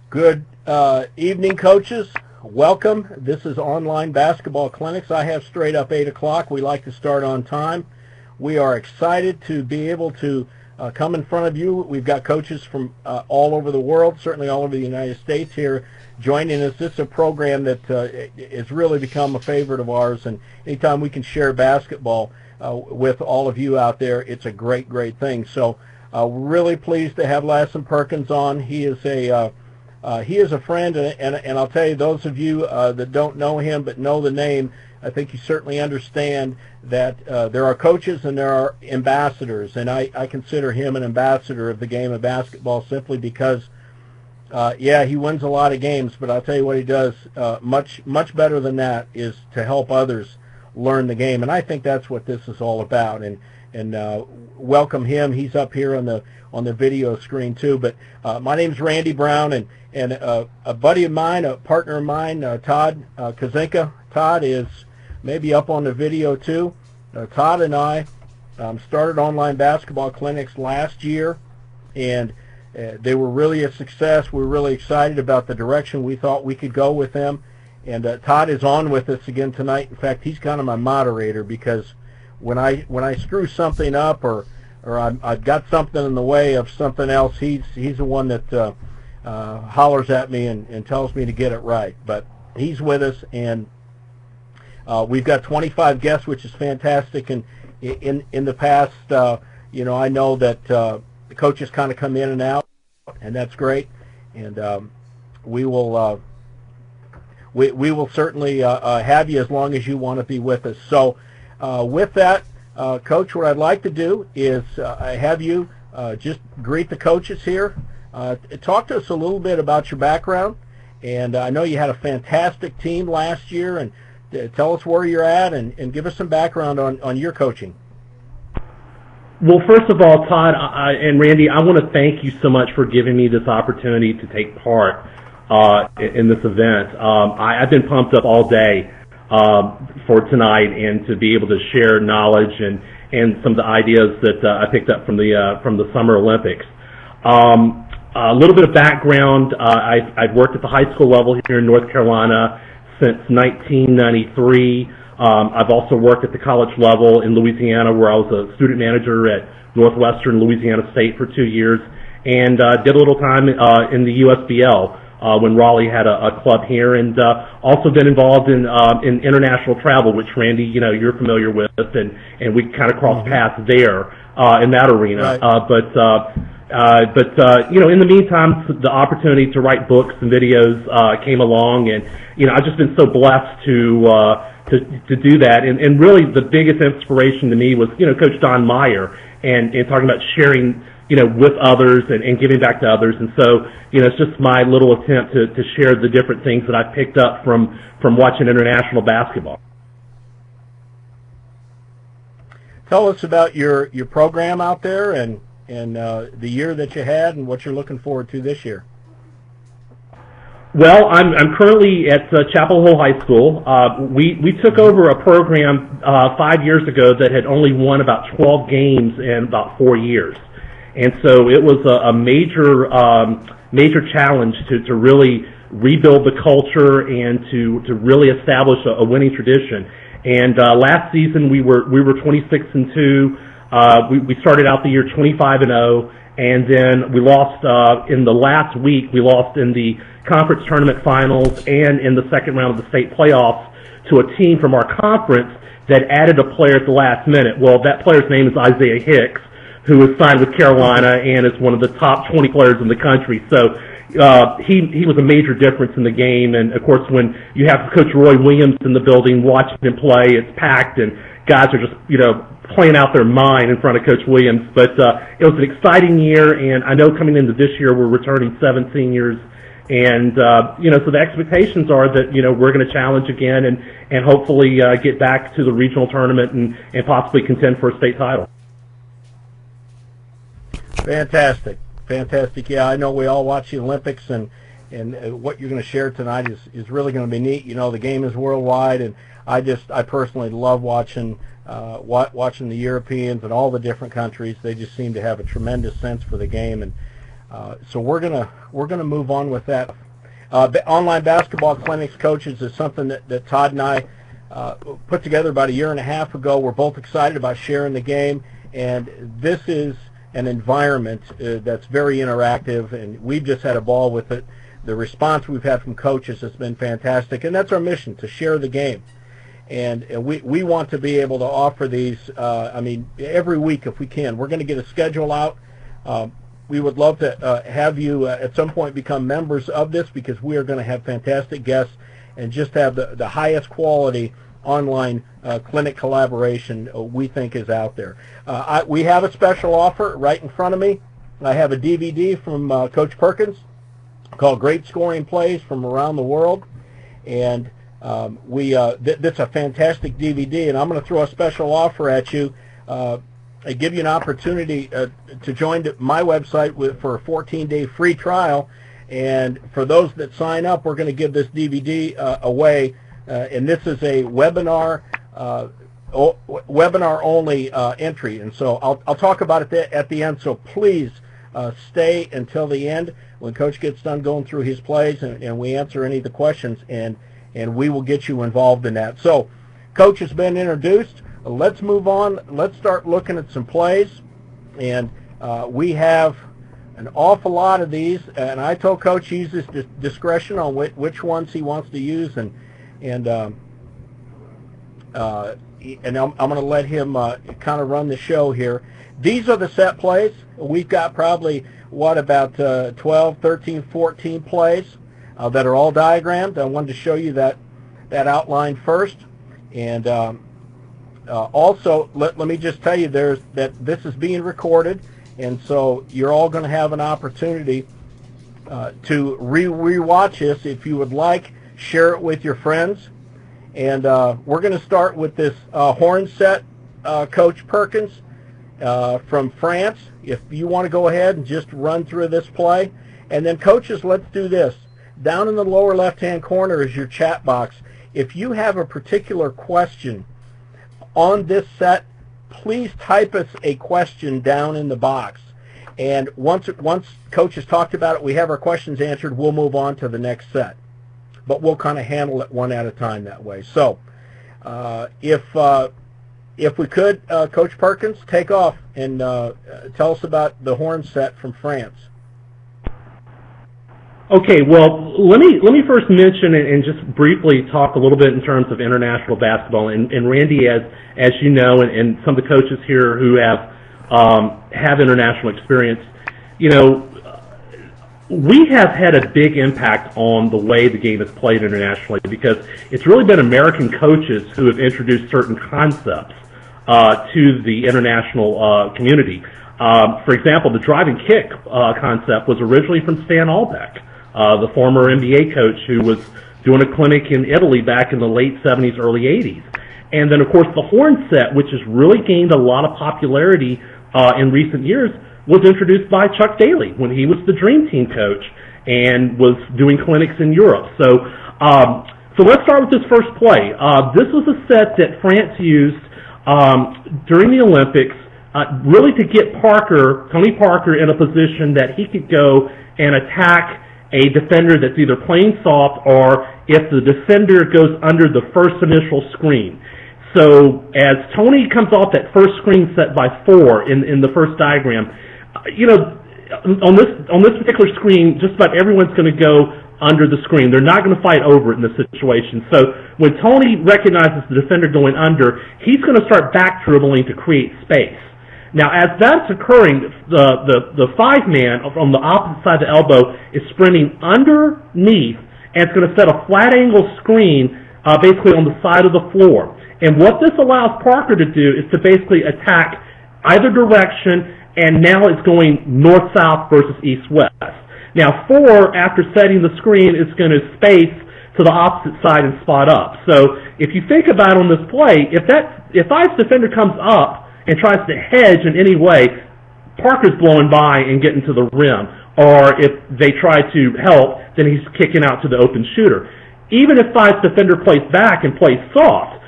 Good evening, coaches. Welcome. This is Online Basketball Clinics. I have straight up 8 o'clock. We like to start on time. We are excited to be able to come in front of you. We've got coaches from all over the world, certainly all over the United States here joining us. This is a program that has really become a favorite of ours, and anytime we can share basketball with all of you out there, it's a great, great thing. So we're really pleased to have Lason Perkins on. He is a friend, and I'll tell you, those of you that don't know him but know the name, I think you certainly understand that there are coaches and there are ambassadors, and I consider him an ambassador of the game of basketball simply because, yeah, he wins a lot of games, but I'll tell you what he does much better than that is to help others learn the game, and I think that's what this is all about. And welcome him. He's up here on the video screen too. But my name's Randy Brown, and a buddy of mine, a partner of mine, Todd Kazinka. Todd is maybe up on the video too. Todd and I started Online Basketball Clinics last year, and they were really a success. We were really excited about the direction we thought we could go with them. And Todd is on with us again tonight. In fact, he's kind of my moderator because when I screw something up or I've got something in the way of something else, he's the one that hollers at me and tells me to get it right. But he's with us, and we've got 25 guests, which is fantastic. And in the past, I know that the coaches kind of come in and out, and that's great. And we will certainly have you as long as you want to be with us. So with that, Coach, what I'd like to do is have you just greet the coaches here. Talk to us a little bit about your background. And I know you had a fantastic team last year, and tell us where you're at and give us some background on your coaching. Well, first of all, Todd and Randy, I want to thank you so much for giving me this opportunity to take part in this event. I've been pumped up all day for tonight, and to be able to share knowledge and some of the ideas that I picked up from the Summer Olympics. A little bit of background: I've worked at the high school level here in North Carolina since 1993. I've also worked at the college level in Louisiana, where I was a student manager at Northwestern Louisiana State for 2 years, and did a little time in the USBL. When Raleigh had a club here, and also been involved in international travel, which Randy, you're familiar with, and we kind of crossed paths there in that arena. Right. But in the meantime, the opportunity to write books and videos came along, and I've just been so blessed to do that. And really, the biggest inspiration to me was Coach Don Meyer, and talking about sharing with others and giving back to others. And so, it's just my little attempt to share the different things that I've picked up from watching international basketball. Tell us about your program out there and the year that you had and what you're looking forward to this year. Well, I'm currently at Chapel Hill High School. We took over a program 5 years ago that had only won about 12 games in about 4 years. And so it was a major challenge to really rebuild the culture and to really establish a winning tradition. And last season we were 26-2. We started out the year 25-0, and then we lost in the last week. We lost in the conference tournament finals and in the second round of the state playoffs to a team from our conference that added a player at the last minute. Well, that player's name is Isaiah Hicks, who is signed with Carolina and is one of the top 20 players in the country. So he was a major difference in the game. And, of course, when you have Coach Roy Williams in the building watching him play, it's packed, and guys are just, playing out their mind in front of Coach Williams. But it was an exciting year, and I know coming into this year we're returning 7 seniors. And, so the expectations are that, we're going to challenge again and hopefully get back to the regional tournament and possibly contend for a state title. Fantastic. Yeah, I know we all watch the Olympics, and what you're going to share tonight is really going to be neat. The game is worldwide, and I personally love watching the Europeans and all the different countries. They just seem to have a tremendous sense for the game, and So we're gonna move on with that. Online basketball clinics, coaches, is something that Todd and I put together about a year and a half ago. We're both excited about sharing the game, and this is an environment that's very interactive, and we've just had a ball with it. The response we've had from coaches has been fantastic, and that's our mission, to share the game. And we want to be able to offer these, every week if we can. We're going to get a schedule out. We would love to have you at some point become members of this, because we are going to have fantastic guests and just have the highest quality online clinic collaboration we think is out there. We have a special offer right in front of me. I have a DVD from Coach Perkins called Great Scoring Plays from Around the World. And that's a fantastic DVD, and I'm going to throw a special offer at you. I give you an opportunity to join my website for a 14-day free trial, and for those that sign up, we're going to give this DVD away, and this is a webinar only entry, and so I'll talk about it at the end. So please stay until the end when Coach gets done going through his plays, and we answer any of the questions, and we will get you involved in that. So Coach has been introduced. Let's move on. Let's start looking at some plays, and we have an awful lot of these, and I told Coach he uses discretion on which ones he wants to use, and I'm going to let him kind of run the show here. These are the set plays. We've got probably, about 12, 13, 14 plays that are all diagrammed. I wanted to show you that outline first, and also, let me just tell you that this is being recorded, and so you're all going to have an opportunity to re-watch this if you would like. Share it with your friends. And we're going to start with this horn set, Coach Perkins, from France. If you want to go ahead and just run through this play. And then, coaches, let's do this. Down in the lower left-hand corner is your chat box. If you have a particular question on this set, please type us a question down in the box. And once Coach has talked about it, we have our questions answered, we'll move on to the next set. But we'll kind of handle it one at a time that way. So if we could, Coach Perkins, take off and tell us about the horn set from France. Okay, well, let me first mention and just briefly talk a little bit in terms of international basketball. And Randy, as you know, and some of the coaches here who have international experience, we have had a big impact on the way the game is played internationally, because it's really been American coaches who have introduced certain concepts to the international community. For example, the drive and kick concept was originally from Stan Albeck, the former NBA coach who was doing a clinic in Italy back in the late 70s, early 80s. And then, of course, the horn set, which has really gained a lot of popularity in recent years, was introduced by Chuck Daly when he was the Dream Team coach and was doing clinics in Europe. So let's start with this first play. This was a set that France used during the Olympics, really to get Tony Parker, in a position that he could go and attack a defender that's either playing soft, or if the defender goes under the first initial screen. So as Tony comes off that first screen set by 4 in the first diagram, on this particular screen, just about everyone's going to go under the screen. They're not going to fight over it in this situation. So when Tony recognizes the defender going under, he's going to start back dribbling to create space. Now, as that's occurring, the 5-man on the opposite side of the elbow is sprinting underneath, and it's going to set a flat angle screen basically on the side of the floor. And what this allows Parker to do is to basically attack either direction, and now it's going north-south versus east-west. Now, 4, after setting the screen, is going to space to the opposite side and spot up. So if you think about on this play, if I's defender comes up and tries to hedge in any way, Parker's blowing by and getting to the rim. Or if they try to help, then he's kicking out to the open shooter. Even if I's defender plays back and plays soft,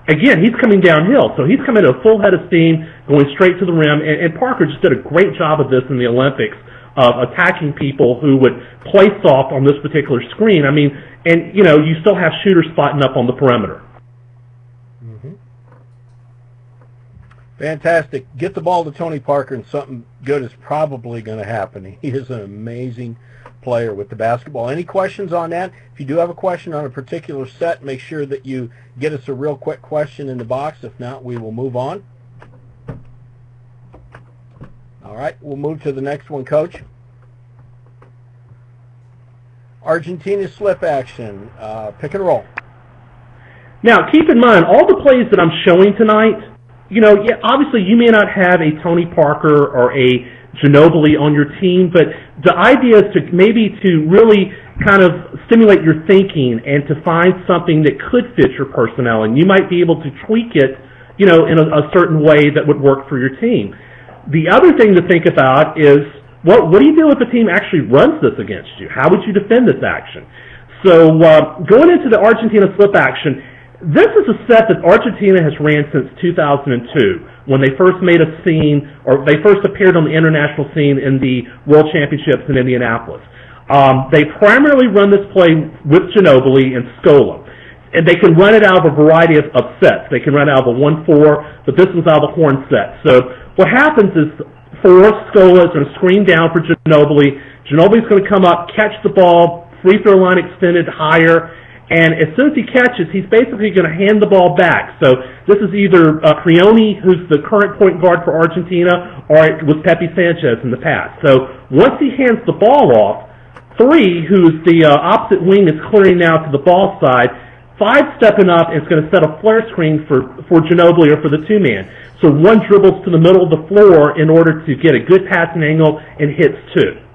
again, he's coming downhill. So he's coming at a full head of steam, going straight to the rim. And Parker just did a great job of this in the Olympics, of attacking people who would play soft on this particular screen. I mean, and, you still have shooters spotting up on the perimeter. Fantastic. Get the ball to Tony Parker, and something good is probably going to happen. He is an amazing player with the basketball. Any questions on that? If you do have a question on a particular set, make sure that you get us a real quick question in the box. If not, we will move on. All right, we'll move to the next one, Coach. Argentina slip action, pick and roll. Now, keep in mind, all the plays that I'm showing tonight, obviously you may not have a Tony Parker or a Ginobili on your team, but the idea is to really kind of stimulate your thinking and to find something that could fit your personnel, and you might be able to tweak it, in a certain way that would work for your team. The other thing to think about is, what do you do if a team actually runs this against you? How would you defend this action? So going into the Argentina slip action, this is a set that Argentina has ran since 2002, when they first made a scene, or they first appeared on the international scene in the World Championships in Indianapolis. They primarily run this play with Ginobili and Scola. And they can run it out of a variety of sets. They can run out of a 1-4, but this was out of a horn set. So what happens is, Scola is going to screen down for Ginobili. Ginobili's going to come up, catch the ball, free throw line extended higher, and as soon as he catches, he's basically going to hand the ball back. So this is either Prioni, who's the current point guard for Argentina, or it was Pepe Sanchez in the past. So once he hands the ball off, 3, who's the opposite wing, is clearing now to the ball side. 5 stepping up and is going to set a flare screen for Ginobili or for the 2-man. So 1 dribbles to the middle of the floor in order to get a good passing angle and hits 2.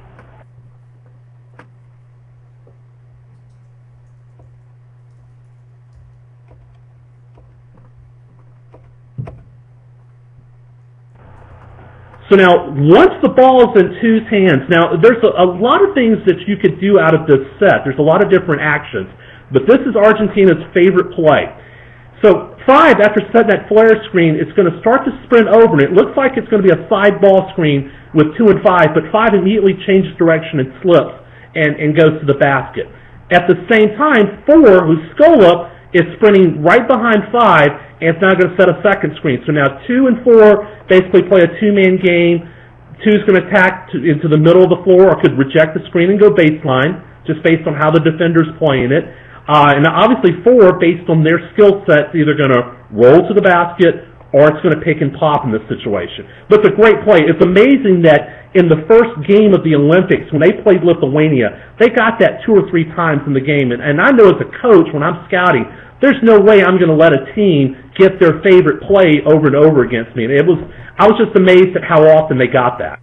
So now, once the ball is in 2's hands, now there's a lot of things that you could do out of this set. There's a lot of different actions, but this is Argentina's favorite play. So 5, after setting that flare screen, it's going to start to sprint over, and it looks like it's going to be a side ball screen with 2 and 5, but 5 immediately changes direction and slips and goes to the basket. At the same time, 4, who's Scola, is sprinting right behind 5, and it's now going to set a second screen. So now 2 and 4 basically play a 2-man game. 2 is going to attack into the middle of the floor, or could reject the screen and go baseline, just based on how the defender's playing it. And obviously 4, based on their skill set, is either going to roll to the basket or it's going to pick and pop in this situation. But it's a great play. It's amazing that in the first game of the Olympics, when they played Lithuania, they got that 2 or 3 times in the game. And I know as a coach, when I'm scouting, there's no way I'm going to let a team get their favorite play over and over against me. And I was just amazed at how often they got that.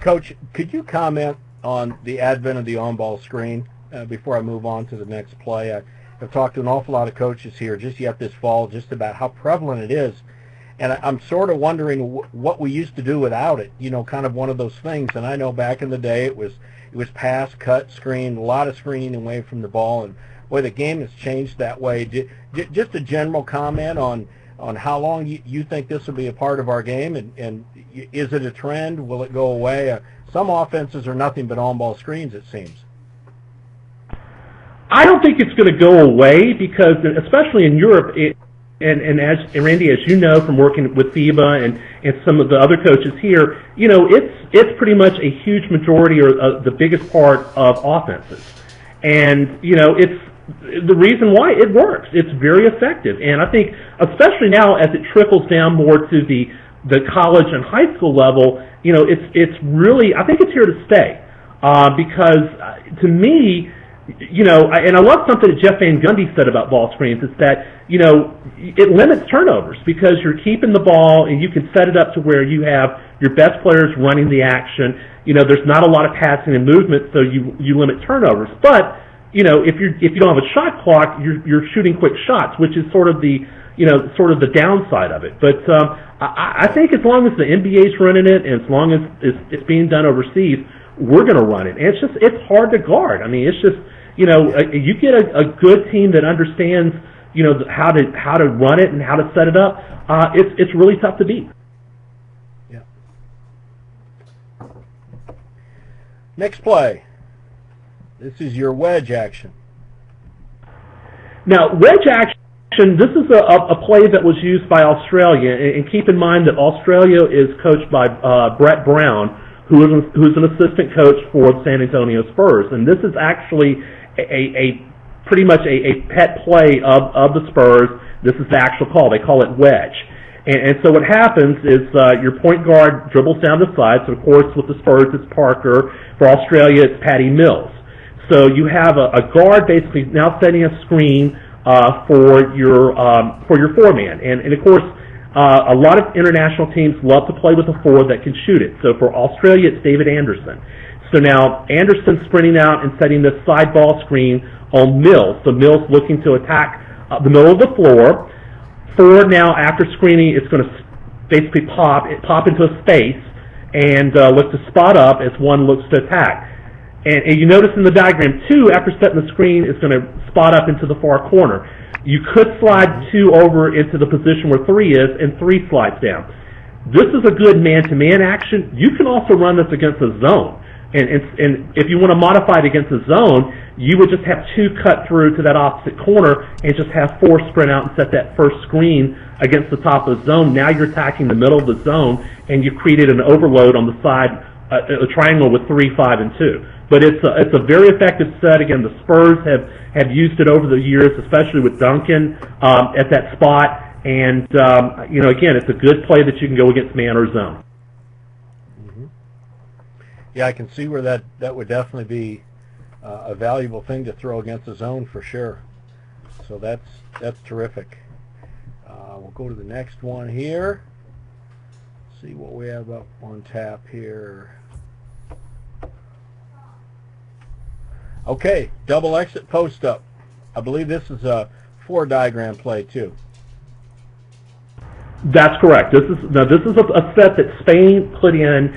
Coach, could you comment on the advent of the on-ball screen before I move on to the next play? I've talked to an awful lot of coaches here just yet this fall just about how prevalent it is, and I'm sort of wondering what we used to do without it, kind of one of those things. And I know back in the day it was pass, cut, screen, a lot of screening away from the ball, and boy, the game has changed that way. Just a general comment on how long you think this will be a part of our game, and is it a trend? Will it go away? Some offenses are nothing but on-ball screens, it seems. I don't think it's going to go away because, especially in Europe, and as Randy, as you know from working with FIBA and some of the other coaches here, it's pretty much a huge majority or the biggest part of offenses. And, it's the reason why it works. It's very effective. And I think, especially now as it trickles down more to the college and high school level, it's really, I think it's here to stay. Because to me, and I love something that Jeff Van Gundy said about ball screens, is that, it limits turnovers because you're keeping the ball and you can set it up to where you have your best players running the action. There's not a lot of passing and movement, so you limit turnovers. But, if you don't have a shot clock, you're shooting quick shots, which is sort of the downside of it. But I think as long as the NBA's running it and as long as it's being done overseas, we're going to run it. And it's hard to guard. I mean, it's just, you get a good team that understands, how to run it and how to set it up. It's really tough to beat. Next play. This is your wedge action. Now, wedge action, this is a play that was used by Australia, and keep in mind that Australia is coached by Brett Brown, who's an assistant coach for the San Antonio Spurs, and this is actually pretty much a pet play of the Spurs. This is the actual call. They call it wedge. And so what happens is your point guard dribbles down the side. So, of course, with the Spurs, it's Parker. For Australia, it's Patty Mills. So you have a guard basically now setting a screen for your four-man. And, of course, a lot of international teams love to play with a forward that can shoot it. So for Australia, it's David Anderson. So now Anderson's sprinting out and setting this side ball screen on Mills. So Mills looking to attack the middle of the floor. Forward now, after screening, it's going to basically pop into a space and look to spot up as one looks to attack. And you notice in the diagram, 2, after setting the screen, is going to spot up into the far corner. You could slide 2 over into the position where 3 is, and 3 slides down. This is a good man-to-man action. You can also run this against a zone. And if you want to modify it against a zone, you would just have 2 cut through to that opposite corner and just have 4 sprint out and set that first screen against the top of the zone. Now you're attacking the middle of the zone, and you created an overload on the side, a triangle with 3, 5, and 2. But it's a very effective set. Again, the Spurs have used it over the years, especially with Duncan at that spot. And again, it's a good play that you can go against man or zone. Yeah, I can see where that would definitely be a valuable thing to throw against the zone for sure. So that's terrific. We'll go to the next one here. See what we have up on tap here. Okay, double exit post up. I believe this is a 4 diagram play too. That's correct. This is a set that Spain put in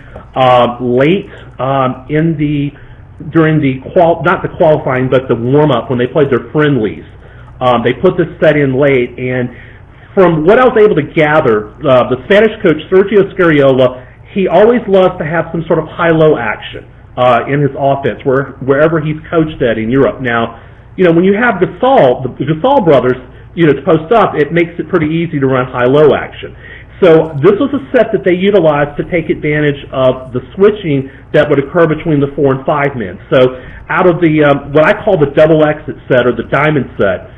late during not the qualifying, but the warm up when they played their friendlies. They put this set in late, and from what I was able to gather, the Spanish coach Sergio Scariolo, he always loves to have some sort of high-low action in his offense wherever he's coached at in Europe. Now, when you have Gasol, the Gasol brothers, to post up, it makes it pretty easy to run high-low action. So this was a set that they utilized to take advantage of the switching that would occur between the 4 and 5 men. So out of the what I call the double exit set or the diamond set,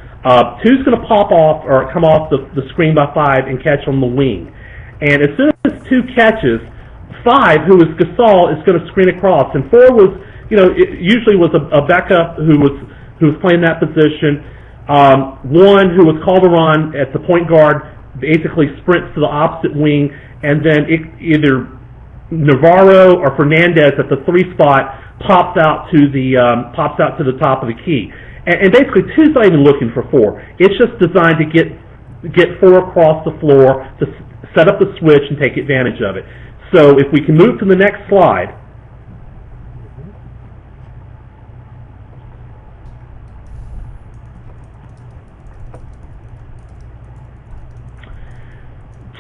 2's going to pop off or come off the screen by 5 and catch on the wing. And as soon as 2 catches, 5, who is Gasol, is going to screen across. And 4 was, it usually was a backup who was playing that position. 1 who was Calderon at the point guard basically sprints to the opposite wing, and then either Navarro or Fernandez at the 3 spot pops out to the top of the key. And basically 2's not even looking for 4. It's just designed to get 4 across the floor to set up the switch and take advantage of it. So if we can move to the next slide.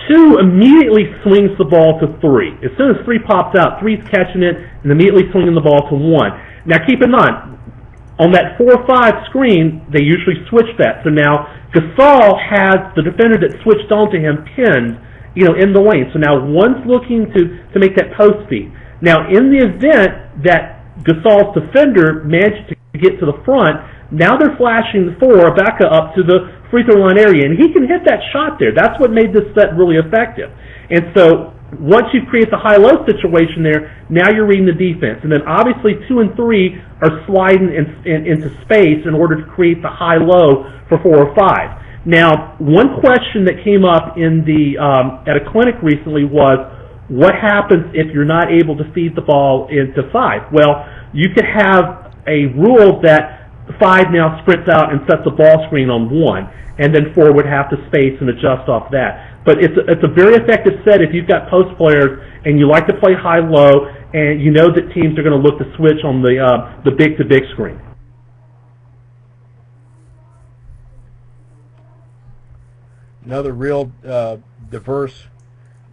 2 immediately swings the ball to 3. As soon as 3 pops out, 3's catching it and immediately swinging the ball to 1. Now keep in mind, on that 4-5 screen, they usually switch that. So now Gasol has the defender that switched onto him pinned, in the lane. So now 1's looking to make that post feed. Now in the event that Gasol's defender managed to get to the front, now they're flashing the 4 back up to the free throw line area, and he can hit that shot there. That's what made this set really effective. And so once you create the high-low situation there, now you're reading the defense. And then obviously 2 and 3 are sliding into space in order to create the high-low for 4 or 5. Now, one question that came up in at a clinic recently was, what happens if you're not able to feed the ball into 5? Well, you could have a rule that 5 now sprints out and sets a ball screen on 1, and then 4 would have to space and adjust off that. But it's a very effective set if you've got post players and you like to play high-low, and you know that teams are going to look to switch on the big-to-big screen. Another real diverse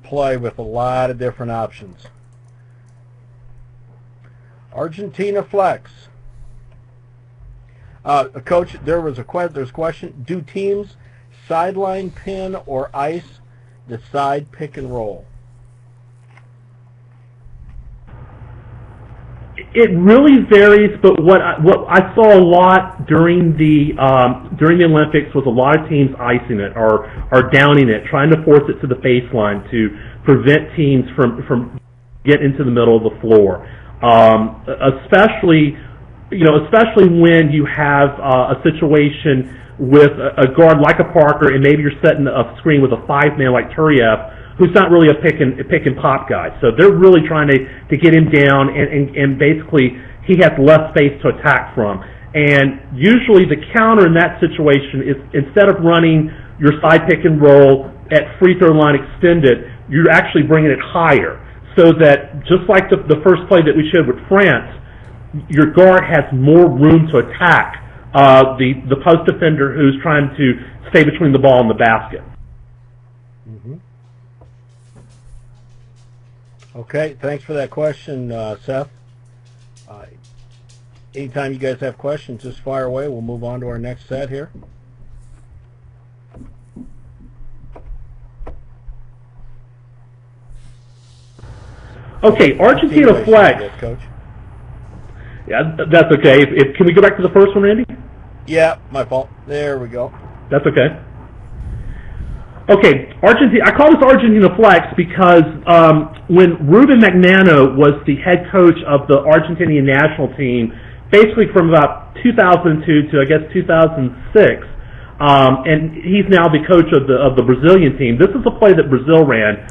play with a lot of different options. Argentina Flex. Coach, there's a question. Do teams sideline pin or ice the side pick and roll? It really varies, but what I saw a lot during the Olympics was a lot of teams icing it or downing it, trying to force it to the baseline to prevent teams from getting into the middle of the floor. Especially when you have a situation with a guard like a Parker, and maybe you're setting a screen with a 5-man like Turiev, who's not really a pick and pop guy. So they're really trying to get him down, and basically he has less space to attack from. And usually the counter in that situation is, instead of running your side pick and roll at free throw line extended, you're actually bringing it higher, so that just like the first play that we showed with France, your guard has more room to attack the post defender who's trying to stay between the ball and the basket. Mm-hmm. Okay, thanks for that question, Seth. Anytime you guys have questions, just fire away. We'll move on to our next set here. Okay, Argentina Flex. Coach. Yeah, that's okay. Can we go back to the first one, Randy? Yeah, my fault. There we go. That's okay. Okay, Argentina. I call this Argentina Flex because when Ruben Magnano was the head coach of the Argentinian national team, basically from about 2002 to I guess 2006, and he's now the coach of the Brazilian team. This is a play that Brazil ran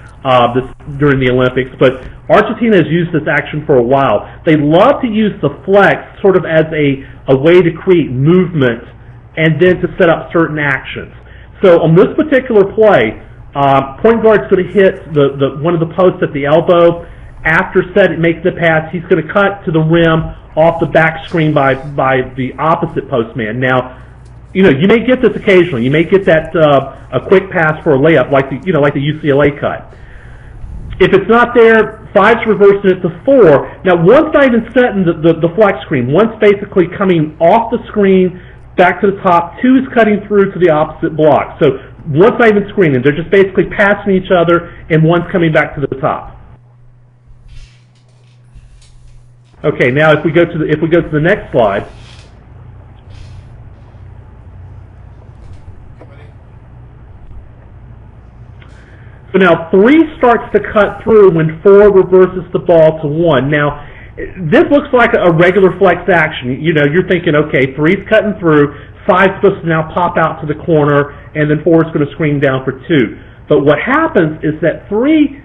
during the Olympics, but Argentina has used this action for a while. They love to use the flex sort of as a way to create movement and then to set up certain actions. So on this particular play, point guard's going to hit one of the posts at the elbow. After making the pass, he's going to cut to the rim off the back screen by the opposite postman. Now, you may get this occasionally. You may get that a quick pass for a layup, like the UCLA cut. If it's not there, 5's reversing it to 4. Now, one's not even setting the flex screen. One's basically coming off the screen back to the top. 2 is cutting through to the opposite block. So one's not even screening. They're just basically passing each other, and one's coming back to the top. Okay, now if we go to the next slide. So now 3 starts to cut through when 4 reverses the ball to 1. Now, this looks like a regular flex action. You're thinking, okay, 3's cutting through, 5's supposed to now pop out to the corner, and then 4 is going to screen down for 2. But what happens is that 3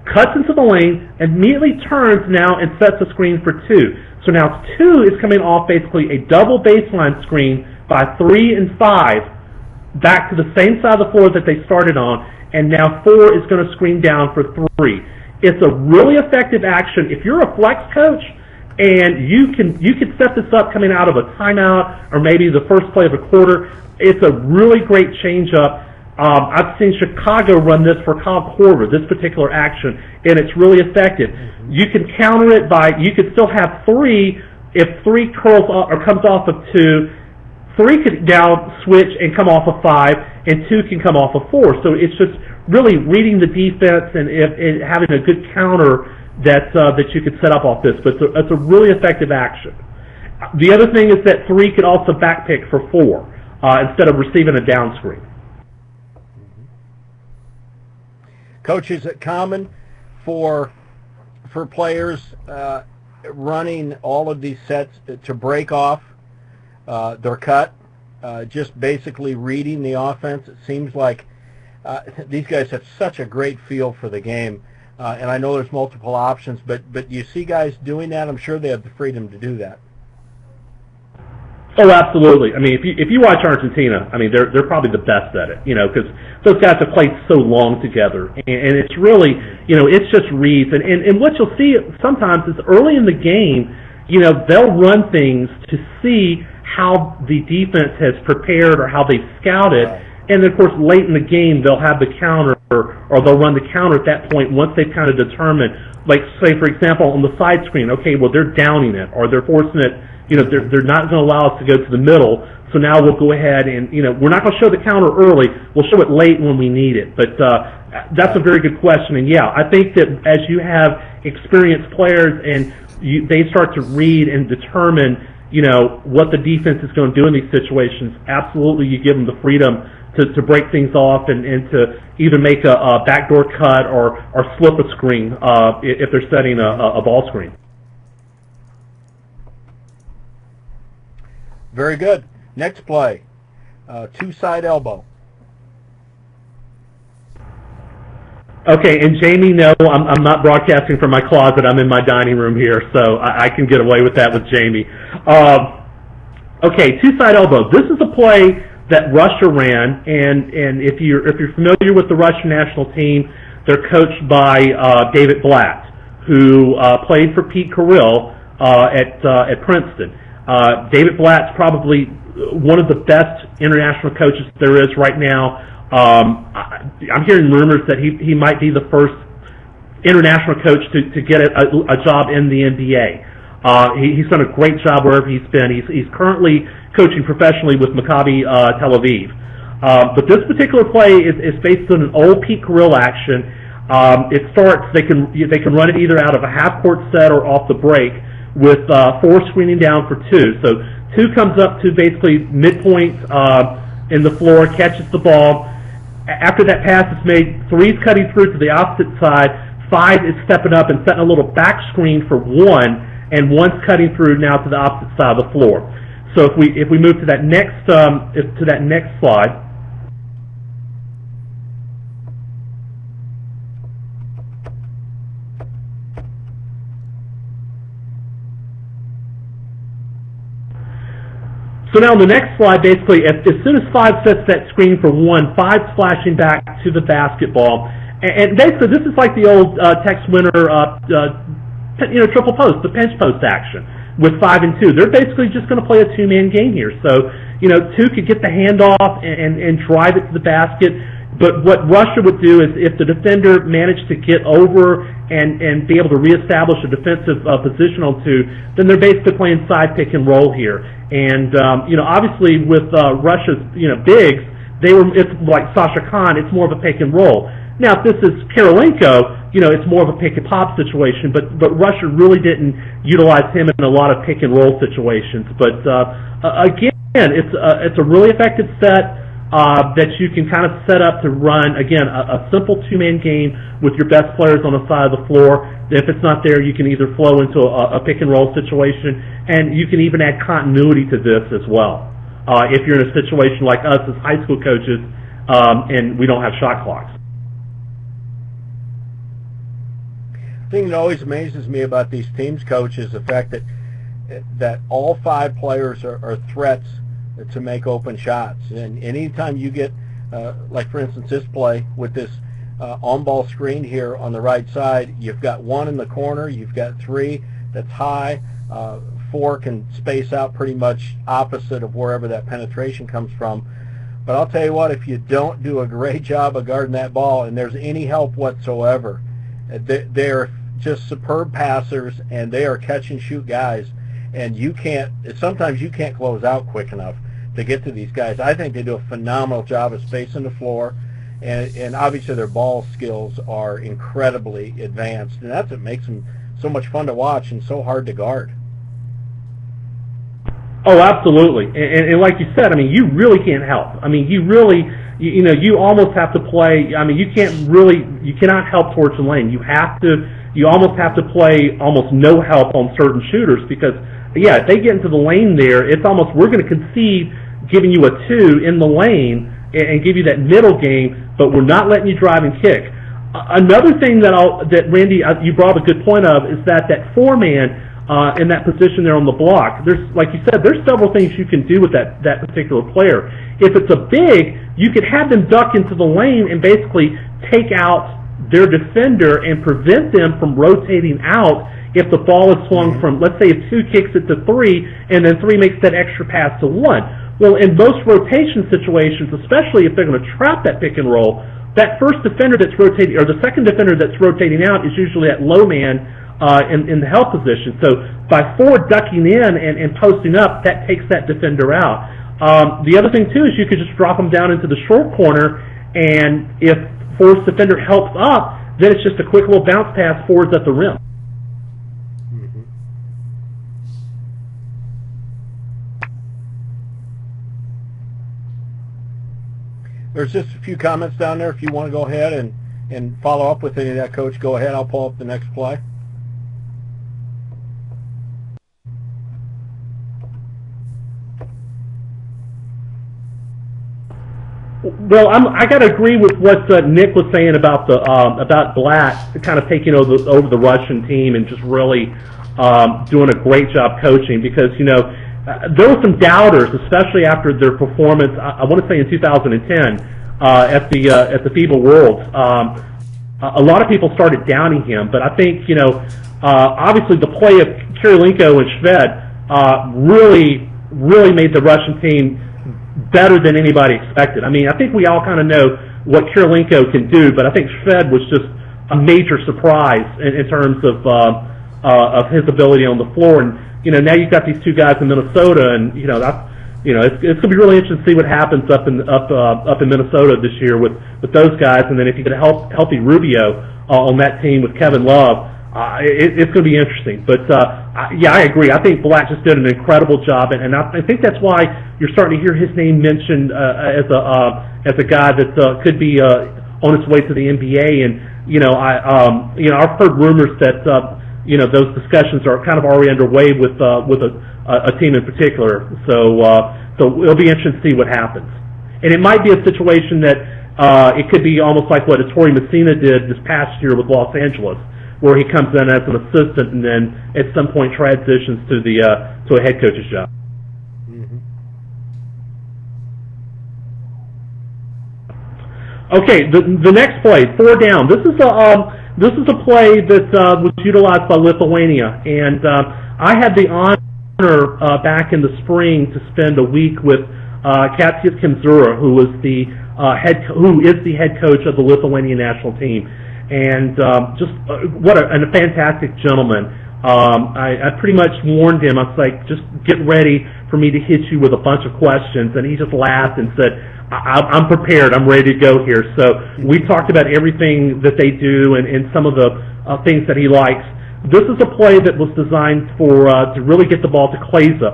cuts into the lane, immediately turns now and sets a screen for 2. So now 2 is coming off basically a double baseline screen by 3 and 5 back to the same side of the floor that they started on, and now 4 is going to screen down for 3. It's a really effective action. If you're a flex coach and you can set this up coming out of a timeout or maybe the first play of a quarter, it's a really great change-up. I've seen Chicago run this for Kyle Korver, this particular action, and it's really effective. You can counter it you could still have 3. If 3 curls off or comes off of 2, 3 could now switch and come off of 5, and 2 can come off of 4. So it's just really reading the defense and having a good counter that you could set up off this. But it's a really effective action. The other thing is that 3 could also backpick for 4 instead of receiving a down screen. Coach, is it common for players running all of these sets to break off their cut, just basically reading the offense? It seems like these guys have such a great feel for the game, and I know there's multiple options, but you see guys doing that. I'm sure they have the freedom to do that. Oh, absolutely. I mean, if you watch Argentina, I mean, they're probably the best at it, because those guys have played so long together, and it's really, it's just reads. And what you'll see sometimes is early in the game, they'll run things to see how the defense has prepared or how they've scouted, and then, of course, late in the game, they'll have the counter or they'll run the counter at that point once they've kind of determined, like say for example on the side screen, okay, well they're downing it or they're forcing it, they're not going to allow us to go to the middle, so now we'll go ahead and, we're not going to show the counter early, we'll show it late when we need it. But that's a very good question, and yeah, I think that as you have experienced players and they start to read and determine, what the defense is going to do in these situations, absolutely you give them the freedom to break things off and to either make a backdoor cut or slip a screen if they're setting a ball screen. Very good. Next play, two-side elbow. Okay, and Jamie, no, I'm not broadcasting from my closet. I'm in my dining room here, so I can get away with that with Jamie. Okay, two-side elbow. This is a play that Russia ran, and if you're familiar with the Russian national team, they're coached by David Blatt, who played for Pete Carrill at Princeton. David Blatt's probably one of the best international coaches there is right now. I'm hearing rumors that he might be the first international coach to get a job in the NBA. He's done a great job wherever he's been. He's currently coaching professionally with Maccabi Tel Aviv. But this particular play is based on an old Pete Carrill action. It starts, they can run it either out of a half-court set or off the break with 4 screening down for 2. So 2 comes up to basically midpoint in the floor, catches the ball. After that pass is made, 3's cutting through to the opposite side, 5 is stepping up and setting a little back screen for 1, and 1's cutting through now to the opposite side of the floor. So if we move to that next slide. So now on the next slide, basically, as soon as 5 sets that screen for 1, 5's flashing back to the basketball. And basically, this is like the old Tex Winter, triple post, the pinch post action with 5 and 2. They're basically just going to play a 2-man game here. So, 2 could get the handoff and drive it to the basket. But what Russia would do is if the defender managed to get over and be able to reestablish a defensive position on 2, then they're basically playing side pick and roll here. And, obviously with Russia's, bigs, it's like Sasha Khan, it's more of a pick and roll. Now, if this is Karolinko, it's more of a pick and pop situation, but Russia really didn't utilize him in a lot of pick and roll situations. But, again, it's a really effective set that you can kind of set up to run, again, a simple 2-man game with your best players on the side of the floor. If it's not there, you can either flow into a pick and roll situation, and you can even add continuity to this as well. If you're in a situation like us as high school coaches and we don't have shot clocks. The thing that always amazes me about these teams, Coach, is the fact that all 5 players are threats to make open shots. And anytime you get, like for instance this play with this on-ball screen here on the right side, you've got 1 in the corner, you've got 3 that's high, 4 can space out pretty much opposite of wherever that penetration comes from. But I'll tell you what, if you don't do a great job of guarding that ball and there's any help whatsoever, they're just superb passers and they are catch and shoot guys, and sometimes you can't close out quick enough to get to these guys. I think they do a phenomenal job of spacing the floor, and obviously their ball skills are incredibly advanced, and that's what makes them so much fun to watch and so hard to guard. Oh, absolutely. And like you said, you really can't help. You almost have to play. You cannot help towards the lane. You almost have to play almost no help on certain shooters because, yeah, if they get into the lane there, it's almost we're going to concede giving you a 2 in the lane and give you that middle game, but we're not letting you drive and kick. Another thing that Randy, you brought a good point of is that 4-man in that position there on the block. There's, like you said, there's several things you can do with that particular player. If it's a big, you could have them duck into the lane and basically take out their defender and prevent them from rotating out if the ball is swung from, let's say if 2 kicks it to 3 and then 3 makes that extra pass to 1. Well, in most rotation situations, especially if they're going to trap that pick and roll, that first defender that's rotating, or the second defender that's rotating out, is usually at low man in the help position. So by 4 ducking in and posting up, that takes that defender out. The other thing too is you could just drop them down into the short corner, and if 4's defender helps up, then it's just a quick little bounce pass forwards at the rim. There's just a few comments down there. If you want to go ahead and follow up with any of that, Coach, go ahead. I'll pull up the next play. Well, I got to agree with what Nick was saying about Blatt kind of taking over the Russian team and just really doing a great job coaching, because there were some doubters, especially after their performance. I want to say in 2010 at the FIBA Worlds. A lot of people started downing him, but I think obviously the play of Kirilenko and Shved really made the Russian team better than anybody expected. I mean, I think we all kind of know what Kirilenko can do, but I think Shved was just a major surprise in terms of his ability on the floor. And now you've got these two guys in Minnesota, and it's going to be really interesting to see what happens up in Minnesota this year with those guys. And then if you get a healthy Rubio on that team with Kevin Love, it's going to be interesting. But yeah, I agree. I think Blatt just did an incredible job, and I think that's why you're starting to hear his name mentioned as a guy that could be on its way to the NBA. And I've heard rumors that those discussions are kind of already underway with a team in particular. So it'll be interesting to see what happens. And it might be a situation that it could be almost like what Ettore Messina did this past year with Los Angeles, where he comes in as an assistant and then at some point transitions to a head coach's job. Okay, the next play, 4 down. This is a play that was utilized by Lithuania, and I had the honor back in the spring to spend a week with Katsias Kemzura, who is the head coach of the Lithuanian national team, and what a fantastic gentleman. I pretty much warned him. I was like, just get ready for me to hit you with a bunch of questions, and he just laughed and said, I'm prepared. I'm ready to go here. So we talked about everything that they do and some of the things that he likes. This is a play that was designed to really get the ball to Kleza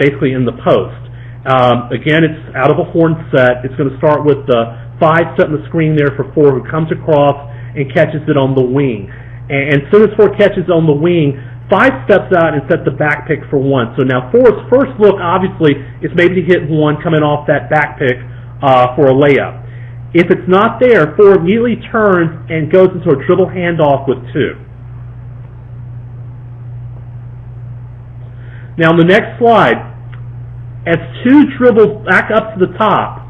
basically in the post. Again, it's out of a horn set. It's going to start with 5 setting the screen there for 4, who comes across and catches it on the wing. And as soon as 4 catches on the wing, 5 steps out and sets the back pick for 1. So now 4's first look, obviously, is maybe to hit 1 coming off that back pick for a layup. If it's not there, 4 immediately turns and goes into a dribble handoff with 2. Now on the next slide, as 2 dribbles back up to the top,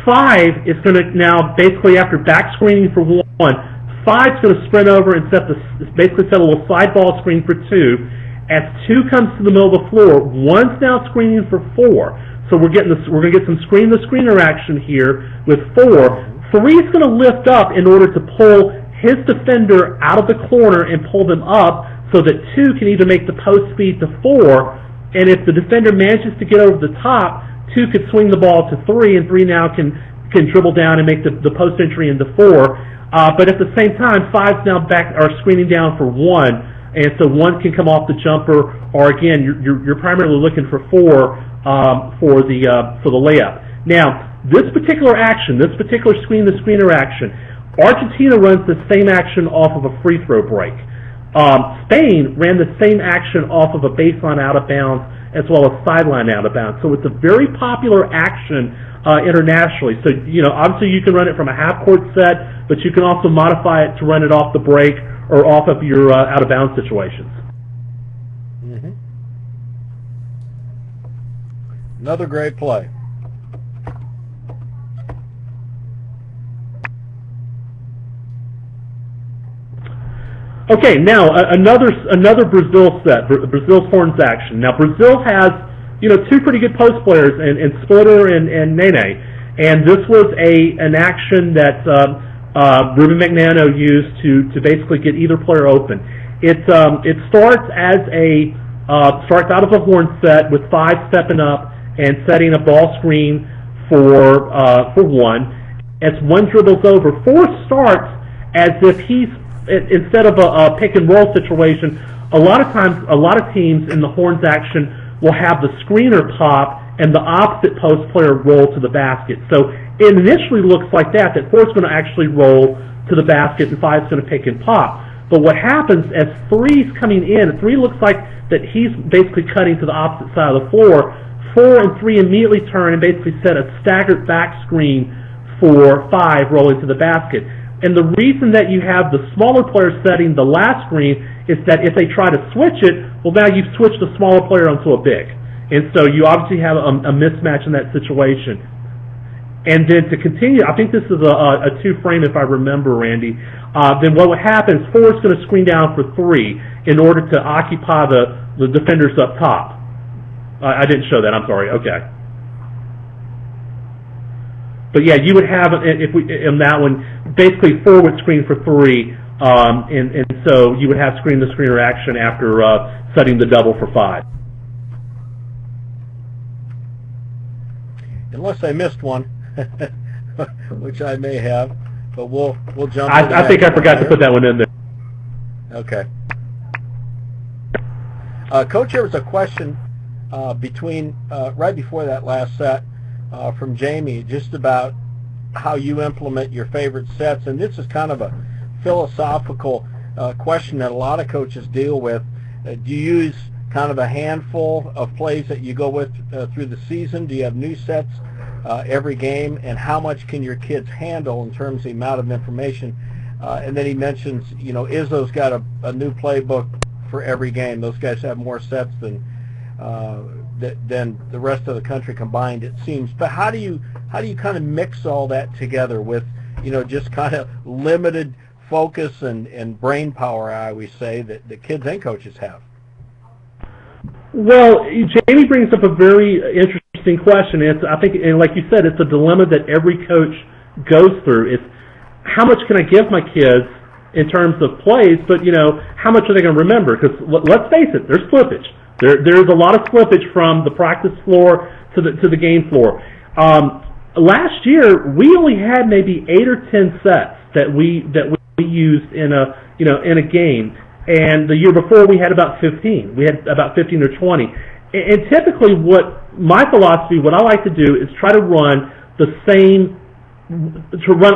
5 is going to now, basically after back screening for 1, 5's going to sprint over and basically set a little side ball screen for 2. As 2 comes to the middle of the floor, 1's now screening for 4. So we're going to get some screen-to-screener action here with 4. 3's going to lift up in order to pull his defender out of the corner and pull them up so that 2 can either make the post speed to 4, and if the defender manages to get over the top, 2 could swing the ball to 3, and 3 now can dribble down and make the post entry into 4. But at the same time, 5's now back are screening down for 1, and so 1 can come off the jumper, or again, you're primarily looking for 4 for the layup. Now, this particular action, this particular screen-to-screener action, Argentina runs the same action off of a free throw break. Spain ran the same action off of a baseline out of bounds as well as sideline out of bounds. So it's a very popular action internationally. So, obviously you can run it from a half-court set, but you can also modify it to run it off the break or off of your out-of-bounds situations. Another great play. Okay, now another Brazil set, Brazil's horns action. Now Brazil has two pretty good post players in Splitter and Nene. And this was an action that Ruben Magnano used to basically get either player open. It starts starts out of a horn set with 5 stepping up and setting a ball screen for 1. As 1 dribbles over, 4 starts as if he's, instead of a pick and roll situation. A lot of times, a lot of teams in the horns action will have the screener pop and the opposite post player roll to the basket. So it initially looks like that 4 is going to actually roll to the basket and 5 is going to pick and pop. But what happens as 3's coming in, 3 looks like that he's basically cutting to the opposite side of the floor. 4 and 3 immediately turn and basically set a staggered back screen for 5 rolling to the basket. And the reason that you have the smaller player setting the last screen is that if they try to switch it, well, now you've switched the smaller player onto a big. And so you obviously have a mismatch in that situation. And then to continue, I think this is a 2-frame if I remember, Randy. Then what would happen is 4 is going to screen down for 3 in order to occupy the defenders up top. I didn't show that, I'm sorry, okay. But yeah, you would have, in that one, basically 4 would screen for 3, and so you would have screen the screener action after setting the double for 5. Unless I missed one, which I may have, but we'll jump. I think I forgot to put that one in there. Okay. Coach, there was a question right before that last set from Jamie, just about how you implement your favorite sets, and this is kind of a philosophical question that a lot of coaches deal with. Do you use kind of a handful of plays that you go with through the season? Do you have new sets every game, and how much can your kids handle in terms of the amount of information? And then he mentions, Izzo's got a new playbook for every game. Those guys have more sets than the rest of the country combined, it seems. But how do you kind of mix all that together with just kind of limited focus and brain power, I always say, that the kids and coaches have? Well, Jamie brings up a very interesting question. I think, and like you said, it's a dilemma that every coach goes through. It's how much can I give my kids in terms of plays, but how much are they going to remember? Because let's face it, there's slippage. There's a lot of slippage from the practice floor to the game floor. Last year, we only had maybe 8 or 10 sets that we used in a game. And the year before, we had about 15. We had about 15 or 20. And typically, what I like to do is try to run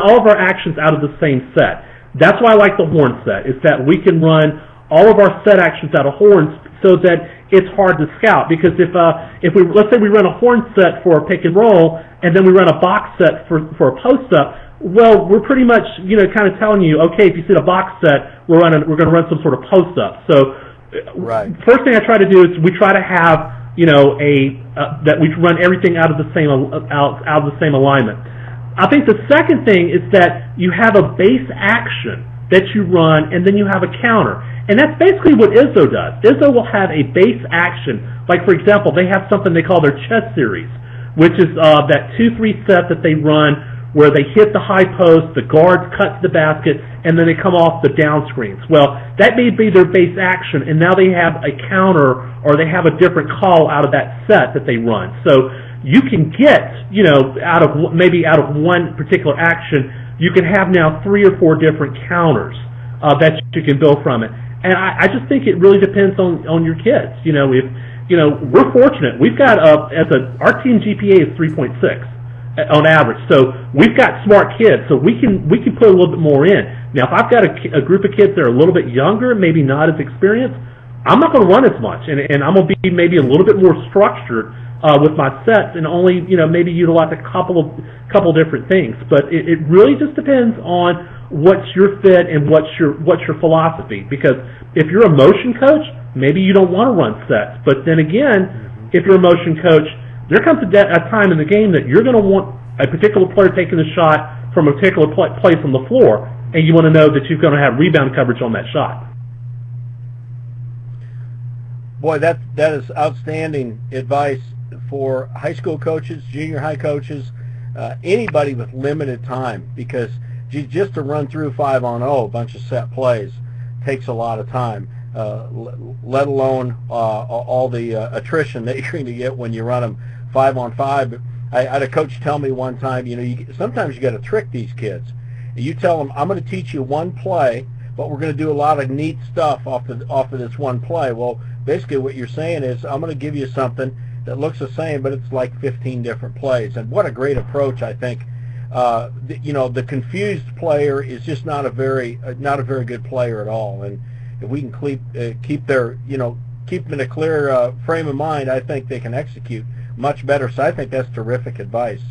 all of our actions out of the same set. That's why I like the horn set, is that we can run all of our set actions out of horns so that it's hard to scout. Because let's say we run a horn set for a pick and roll, and then we run a box set for a post up. Well, we're pretty much, kind of telling you, okay, if you see the box set, we're going to run some sort of post up. So, right. First thing I try to do is we try to have, that we run everything out of the same alignment. I think the second thing is that you have a base action that you run, and then you have a counter, and that's basically what Izzo does. Izzo will have a base action, like for example, they have something they call their chess series, which is that 2-3 set that they run, where they hit the high post, the guards cut to the basket, and then they come off the down screens. Well, that may be their base action, and now they have a counter, or they have a different call out of that set that they run. So you can get, out of one particular action, you can have now 3 or 4 different counters that you can build from it. And I just think it really depends on your kids. If we're fortunate, we've got our team GPA is 3.6. On average, so we've got smart kids, so we can put a little bit more in. Now, if I've got a group of kids that are a little bit younger, maybe not as experienced, I'm not going to run as much, and I'm going to be maybe a little bit more structured with my sets, and only maybe utilize a couple different things. But it really just depends on what's your fit and what's your philosophy. Because if you're a motion coach, maybe you don't want to run sets. But then again, if you're a motion coach, there comes a time in the game that you're going to want a particular player taking a shot from a particular place on the floor, and you want to know that you're going to have rebound coverage on that shot. Boy, that is outstanding advice. for high school coaches, junior high coaches, anybody with limited time, because just to run through 5-on-0, a bunch of set plays, takes a lot of time, let alone all the attrition that you're going to get when you run them 5-on-5. I had a coach tell me one time, sometimes you got to trick these kids. You tell them, I'm going to teach you one play, but we're going to do a lot of neat stuff off of this one play. Well, basically what you're saying is, I'm going to give you something that looks the same, but it's like 15 different plays. And what a great approach, I think. The confused player is just not a very good player at all. And if we can keep them in a clear frame of mind, I think they can execute much better. So I think that's terrific advice.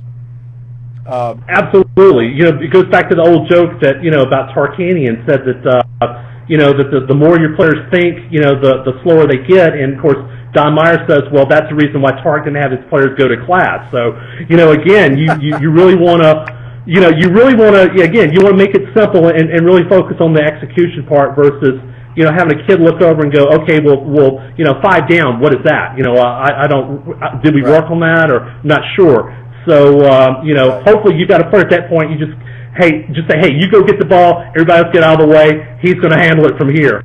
Absolutely. It goes back to the old joke that, about Tarkanian said that, that the more your players think, the slower they get. And, of course, Don Meyer says, well, that's the reason why Tark didn't have his players go to class. So, again, you really want to, you want to make it simple and really focus on the execution part versus, having a kid look over and go, okay, well, 5 down, what is that? Did we work on that, or I'm not sure. So, hopefully you got a player at that point, you just say, hey, you go get the ball, everybody else get out of the way, he's going to handle it from here.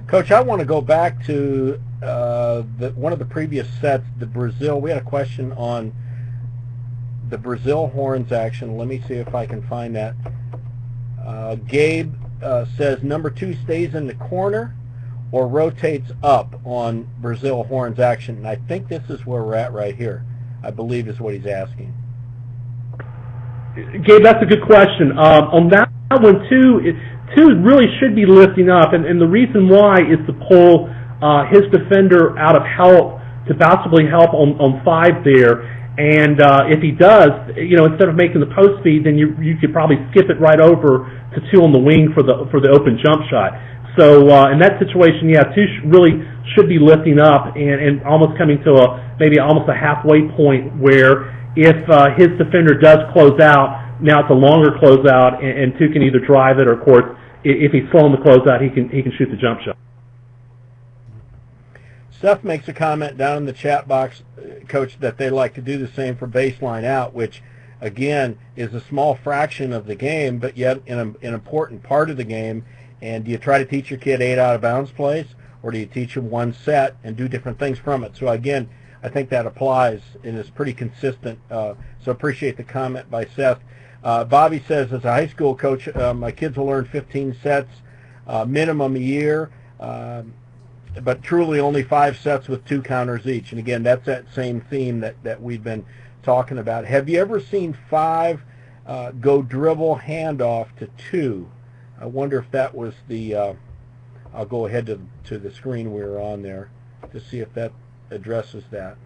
Coach, I want to go back to one of the previous sets, the Brazil. We had a question on the Brazil horns action. Let me see if I can find that. Gabe says number 2 stays in the corner or rotates up on Brazil horns action. And I think this is where we're at right here, I believe is what he's asking. Gabe, that's a good question. On that one, two really should be lifting up, and the reason why is to pull his defender out of help to possibly help on 5 there. And if he does, instead of making the post feed, then you could probably skip it right over to 2 on the wing for the open jump shot. So in that situation, 2 really should be lifting up and almost coming to maybe almost a halfway point where if his defender does close out, now it's a longer closeout, and 2 can either drive it or, of course, if he's slow in the closeout, he can shoot the jump shot. Seth makes a comment down in the chat box, Coach, that they like to do the same for baseline out, which, again, is a small fraction of the game, but yet an important part of the game. And do you try to teach your kid 8 out-of-bounds plays, or do you teach them one set and do different things from it? So, again, I think that applies and is pretty consistent. So appreciate the comment by Seth. Bobby says, as a high school coach, my kids will learn 15 sets minimum a year, but truly only 5 sets with 2 counters each. And, again, that's that same theme that we've been talking about. Have you ever seen 5 go dribble handoff to 2? I wonder if that was the, I'll go ahead to the screen we were on there to see if that addresses that.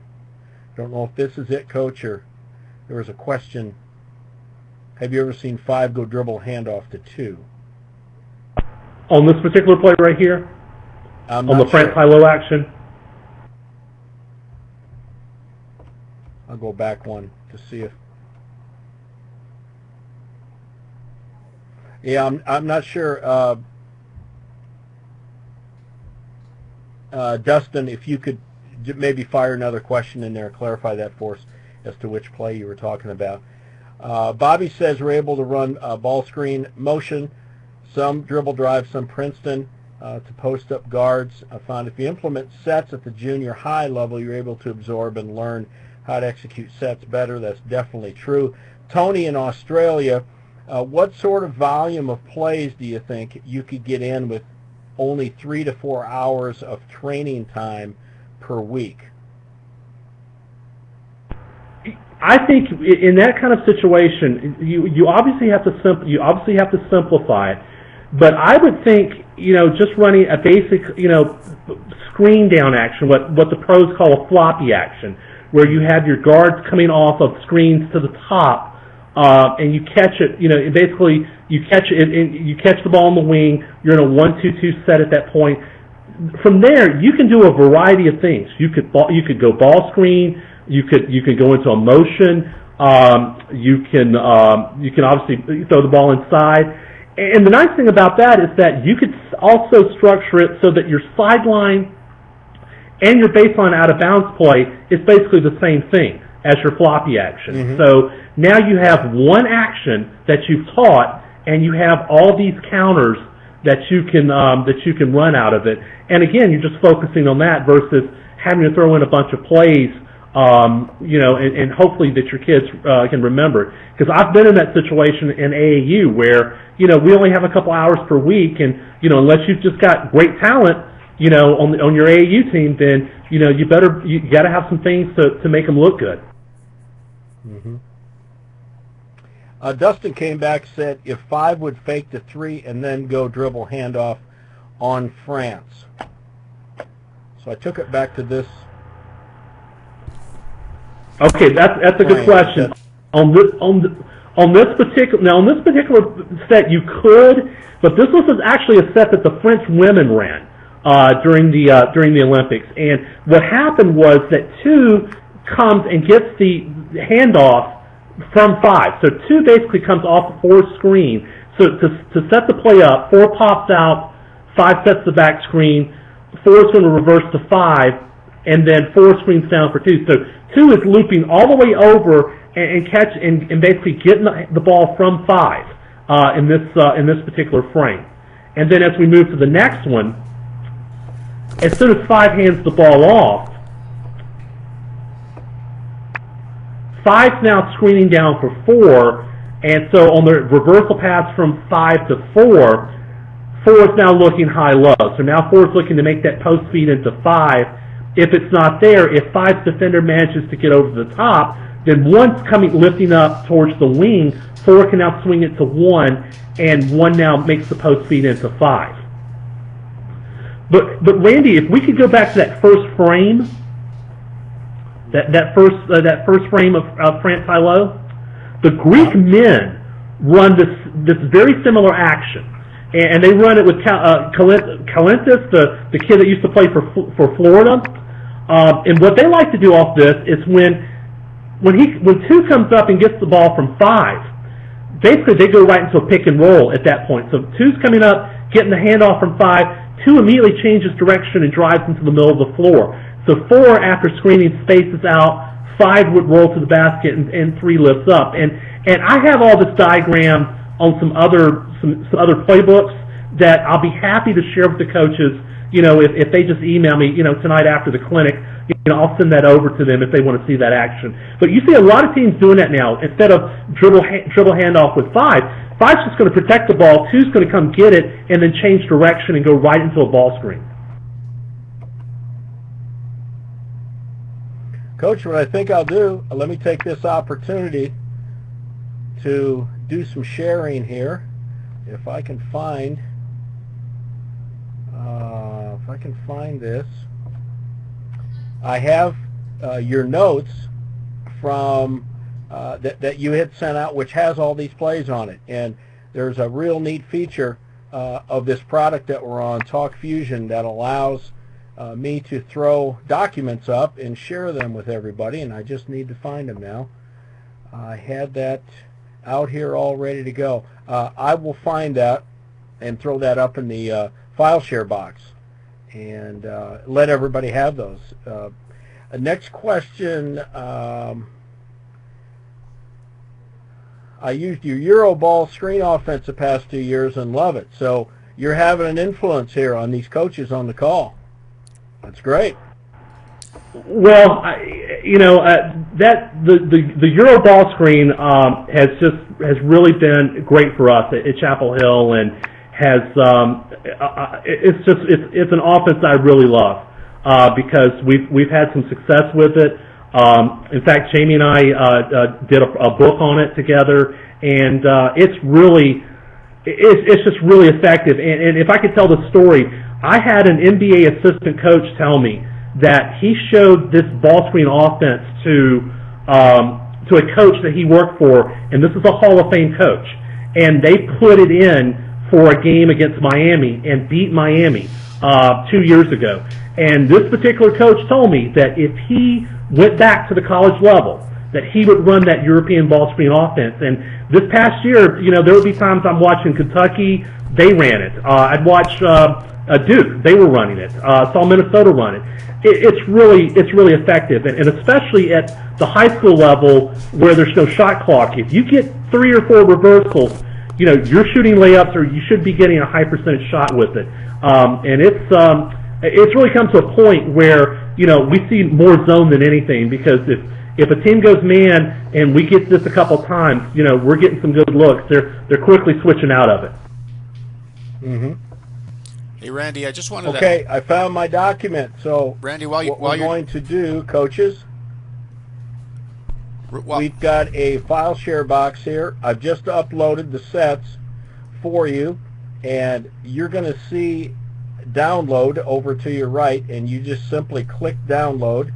Don't know if this is it, Coach, or there was a question. Have you ever seen 5 go dribble handoff to 2? On this particular play right here? On the front high-low action? I'll go back one to see if. Yeah, I'm not sure. Dustin, if you could maybe fire another question in there, clarify that for us as to which play you were talking about. Bobby says we're able to run ball screen motion, some dribble drive, some Princeton to post up guards. I found if you implement sets at the junior high level, you're able to absorb and learn how to execute sets better. That's definitely true. Tony in Australia, what sort of volume of plays do you think you could get in with only 3 to 4 hours of training time per week? I think in that kind of situation, you obviously have to simplify it. But I would think, just running a basic, screen down action, what the pros call a floppy action, where you have your guards coming off of screens to the top. And you catch it, basically you catch it, and you catch the ball on the wing. You're in a 1-2-2 set at that point. From there, you can do a variety of things. You could go ball screen. You could go into a motion. You can obviously throw the ball inside. And the nice thing about that is that you could also structure it so that your sideline and your baseline out-of-bounds play is basically the same thing as your floppy action. Mm-hmm. So now you have one action that you've taught, and you have all these counters that you can run out of it. And again, you're just focusing on that versus having to throw in a bunch of plays, and hopefully that your kids can remember. Because I've been in that situation in AAU where, we only have a couple hours per week, and, unless you've just got great talent, on your AAU team, then, you got to have some things to make them look good. Mm-hmm. Dustin came back and said if 5 would fake the 3 and then go dribble handoff on France. So I took it back to this. Okay, that's a good question. On this particular set, you could, but this was actually a set that the French women ran during the Olympics. And what happened was that 2 comes and gets the handoff from 5. So 2 basically comes off the 4 screen. So to set the play up, 4 pops out, 5 sets the back screen, 4 is going to reverse to 5, and then 4 screens down for 2. So 2 is looping all the way over and catch and basically getting the ball from 5 in this particular frame. And then as we move to the next one, as soon as 5 hands the ball off, 5's now screening down for 4, and so on the reversal pass from 5 to 4 is now looking high-low. So now 4 is looking to make that post feed into 5. If it's not there, if 5's defender manages to get over the top, then 1's lifting up towards the wing, 4 can now swing it to 1, and 1 now makes the post feed into 5. But Randy, if we could go back to that first frame, that first frame of France high-low, the Greek men run this very similar action, and they run it with Kalentis, the kid that used to play for Florida. And what they like to do off this is when 2 comes up and gets the ball from 5, basically they go right into a pick and roll at that point. So 2's coming up, getting the handoff from 5, 2 immediately changes direction and drives into the middle of the floor. So 4, after screening, spaces out, 5 would roll to the basket, and 3 lifts up. And I have all this diagram on some other playbooks that I'll be happy to share with the coaches. If they just email me, tonight after the clinic, I'll send that over to them if they want to see that action. But you see a lot of teams doing that now. Instead of dribble handoff with 5's just going to protect the ball. 2's going to come get it and then change direction and go right into a ball screen. Coach, what I think I'll do, let me take this opportunity to do some sharing here. If I can find this. I have your notes from that you had sent out, which has all these plays on it. And there's a real neat feature of this product that we're on, Talk Fusion, that allows me to throw documents up and share them with everybody, and I just need to find them now. I had that out here all ready to go. I will find that and throw that up in the file share box and let everybody have those. Next question. I used your Euro ball screen offense the past 2 years and love it. So you're having an influence here on these coaches on the call. That's great. Well, the Euro ball screen has really been great for us at Chapel Hill, and has it's an offense I really love because we've had some success with it. In fact, Jamie and I did a book on it together, and it's just really effective. And if I could tell the story, I had an NBA assistant coach tell me that he showed this ball screen offense to a coach that he worked for, and this is a Hall of Fame coach, and they put it in for a game against Miami and beat Miami 2 years ago. And this particular coach told me that if he went back to the college level, that he would run that European ball screen offense. And This past year, there would be times I'm watching Kentucky, they ran it. I'd watch Duke, they were running it. Saw Minnesota run it. It's really effective, and especially at the high school level where there's no shot clock. If you get 3 or 4 reversals, you're shooting layups, or you should be getting a high percentage shot with it. And it's really come to a point where we see more zone than anything, because if a team goes man and we get this a couple times, we're getting some good looks. They're quickly switching out of it. Mm-hmm. Hey, Randy, I just wanted to... Okay, I found my document. So Randy, what we're going to do, coaches, we've got a file share box here. I've just uploaded the sets for you, and you're going to see download over to your right, and you just simply click download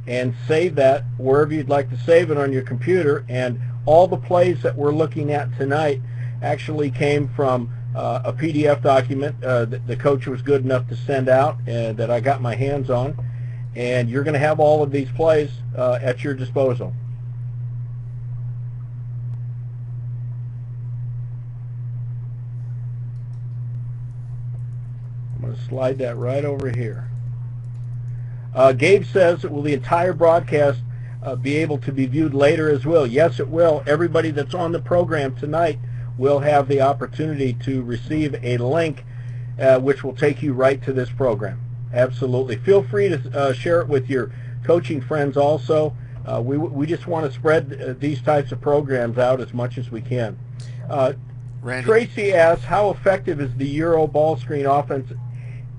and save that wherever you'd like to save it on your computer. And all the plays that we're looking at tonight actually came from a PDF document that the coach was good enough to send out, and that I got my hands on, and you're going to have all of these plays at your disposal. I'm going to slide that right over here. Gabe says, will the entire broadcast be able to be viewed later as well? Yes, it will. Everybody that's on the program tonight will have the opportunity to receive a link which will take you right to this program. Absolutely. Feel free to share it with your coaching friends also. We just want to spread these types of programs out as much as we can. Randy. Tracy asks, how effective is the Euro ball screen offense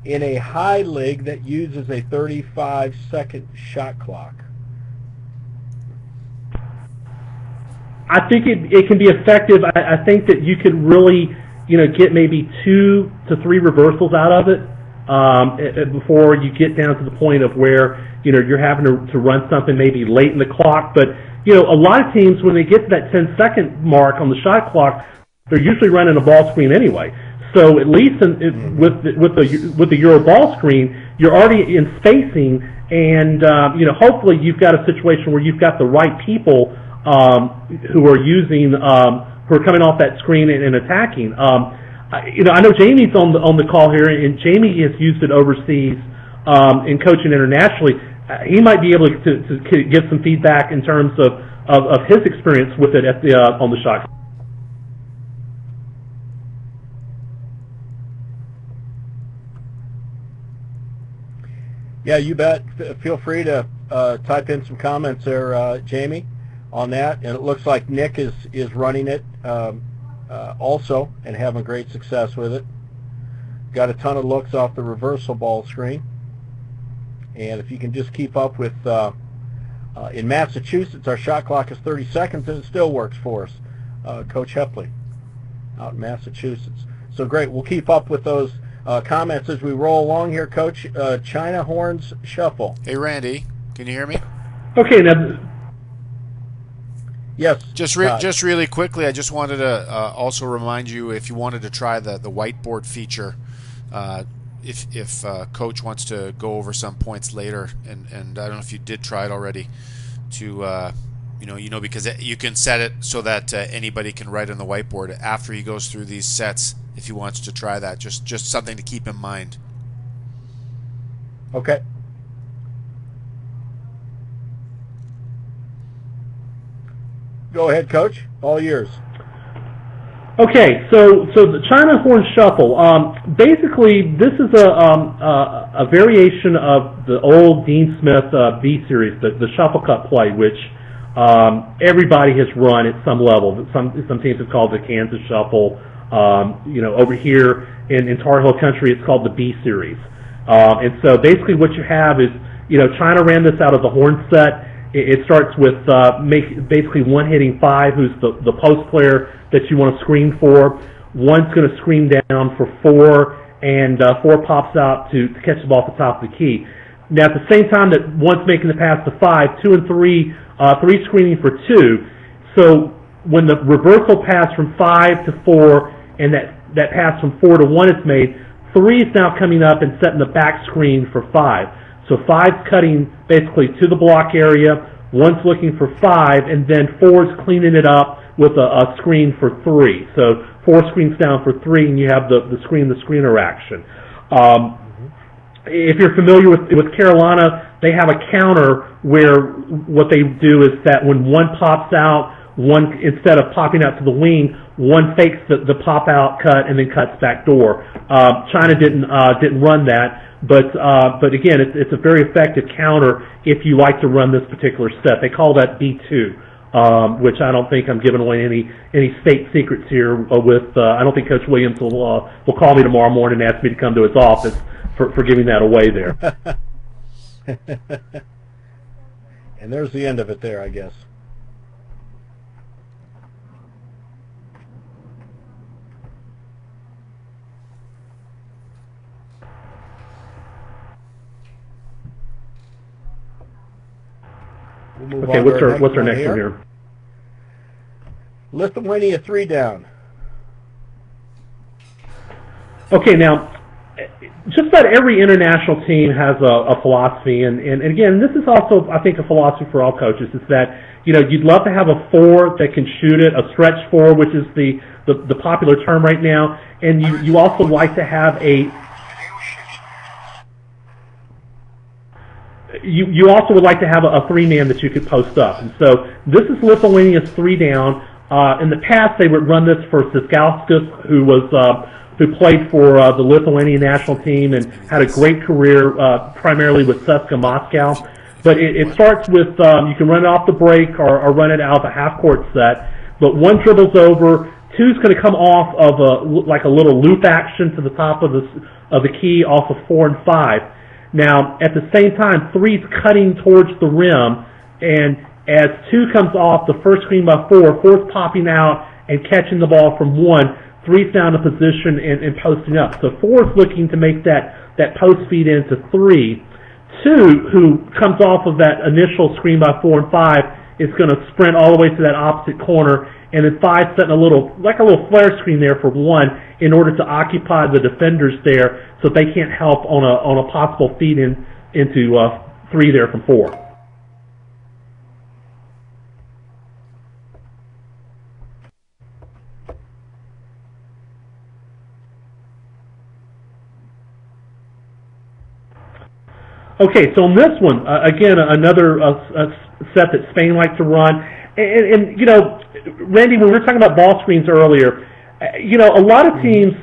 in a high league that uses a 35-second shot clock? I think it can be effective. I think that you could really, get maybe 2 to 3 reversals out of it before you get down to the point of where, you're having to run something maybe late in the clock. But, a lot of teams, when they get to that 10-second mark on the shot clock, they're usually running a ball screen anyway. So at least with the Euro ball screen, you're already in spacing, and hopefully you've got a situation where you've got the right people who are using who are coming off that screen and attacking. I know Jamie's on the call here, and Jamie has used it overseas in coaching internationally. He might be able to give some feedback in terms of his experience with it on the shot. Yeah, you bet. Feel free to type in some comments there, Jamie, on that. And it looks like Nick is running it also and having great success with it. Got a ton of looks off the reversal ball screen. And if you can just keep up with, in Massachusetts, our shot clock is 30 seconds, and it still works for us. Coach Hepley out in Massachusetts. So great. We'll keep up with those comments as we roll along here, Coach. China Horns Shuffle. Hey, Randy, can you hear me? Okay, now. Yes. Just really quickly, I just wanted to also remind you, if you wanted to try the whiteboard feature, if Coach wants to go over some points later, and I don't know if you did try it already, to because you can set it so that anybody can write on the whiteboard after he goes through these sets. If he wants to try that, just something to keep in mind. Okay. Go ahead, Coach. All yours. Okay, so the China Horn Shuffle. Basically, this is a variation of the old Dean Smith B series, the Shuffle Cup play, which everybody has run at some level. Some teams have called it the Kansas Shuffle. Over here in Tar Heel country, it's called the B series. And so basically what you have is, China ran this out of the horn set. It starts with basically one hitting 5, who's the post player that you want to screen for. One's going to screen down for 4, and 4 pops out to catch the ball at the top of the key. Now, at the same time that one's making the pass to 5, 2 and 3, 3 screening for 2. So when the reversal pass from 5 to 4 and that pass from 4 to 1 is made, 3 is now coming up and setting the back screen for 5. So 5's cutting basically to the block area, one's looking for 5, and then 4's cleaning it up with a screen for 3. So 4 screens down for 3, and you have the screener action. If you're familiar with Carolina, they have a counter where what they do is that when one pops out, one, instead of popping out to the wing, one fakes the pop out cut and then cuts back door. China didn't run that, but again, it's a very effective counter if you like to run this particular set. They call that B2, which I don't think I'm giving away any state secrets here. I don't think Coach Williams will call me tomorrow morning and ask me to come to his office for giving that away there. And there's the end of it there, I guess. We'll okay, what's our next one here? Lithuania 3 down. Okay, now, just about every international team has a philosophy, and again, this is also, I think, a philosophy for all coaches, is that, you'd love to have a 4 that can shoot it, a stretch 4, which is the popular term right now, and you also like to have you also would like to have a 3-man that you could post up. And so this is Lithuania's 3 down. In the past, they would run this for Siskauskas, who played for the Lithuanian national team and had a great career primarily with CSKA Moscow. But it starts with, you can run it off the break or run it out of a half-court set. But 1 dribbles over, 2's going to come off of like a little loop action to the top of the key off of 4 and 5. Now, at the same time, 3's cutting towards the rim, and as 2 comes off the first screen by 4's popping out and catching the ball from 1, 3's down in position and posting up. So 4's looking to make that post feed into 3. 2, who comes off of that initial screen by 4 and 5, is going to sprint all the way to that opposite corner, and then 5's setting a little flare screen there for 1 in order to occupy the defenders there so they can't help on a possible feed into 3 there from 4. Okay, so on this one, again, another set that Spain likes to run. And Randy, when we were talking about ball screens earlier, a lot of teams,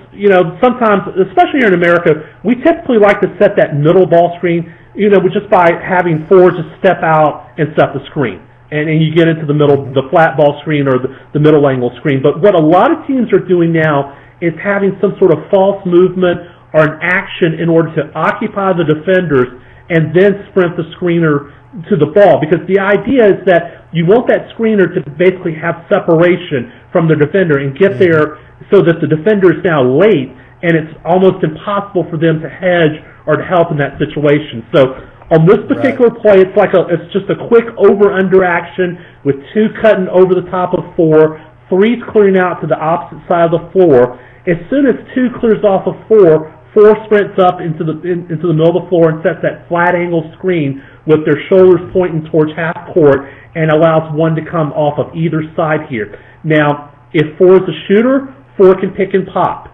sometimes, especially here in America, we typically like to set that middle ball screen, just by having 4 just step out and set the screen. And you get into the middle, the flat ball screen or the middle angle screen. But what a lot of teams are doing now is having some sort of false movement or an action in order to occupy the defenders and then sprint the screener to the ball, because the idea is that you want that screener to basically have separation from the defender and get there so that the defender is now late and it's almost impossible for them to hedge or to help in that situation. So on this particular play, it's just a quick over-under action with 2 cutting over the top of 4, 3's clearing out to the opposite side of the floor. As soon as 2 clears off of 4 sprints up into the middle of the floor and sets that flat angle screen with their shoulders pointing towards half court and allows 1 to come off of either side here. Now, if 4 is a shooter, 4 can pick and pop.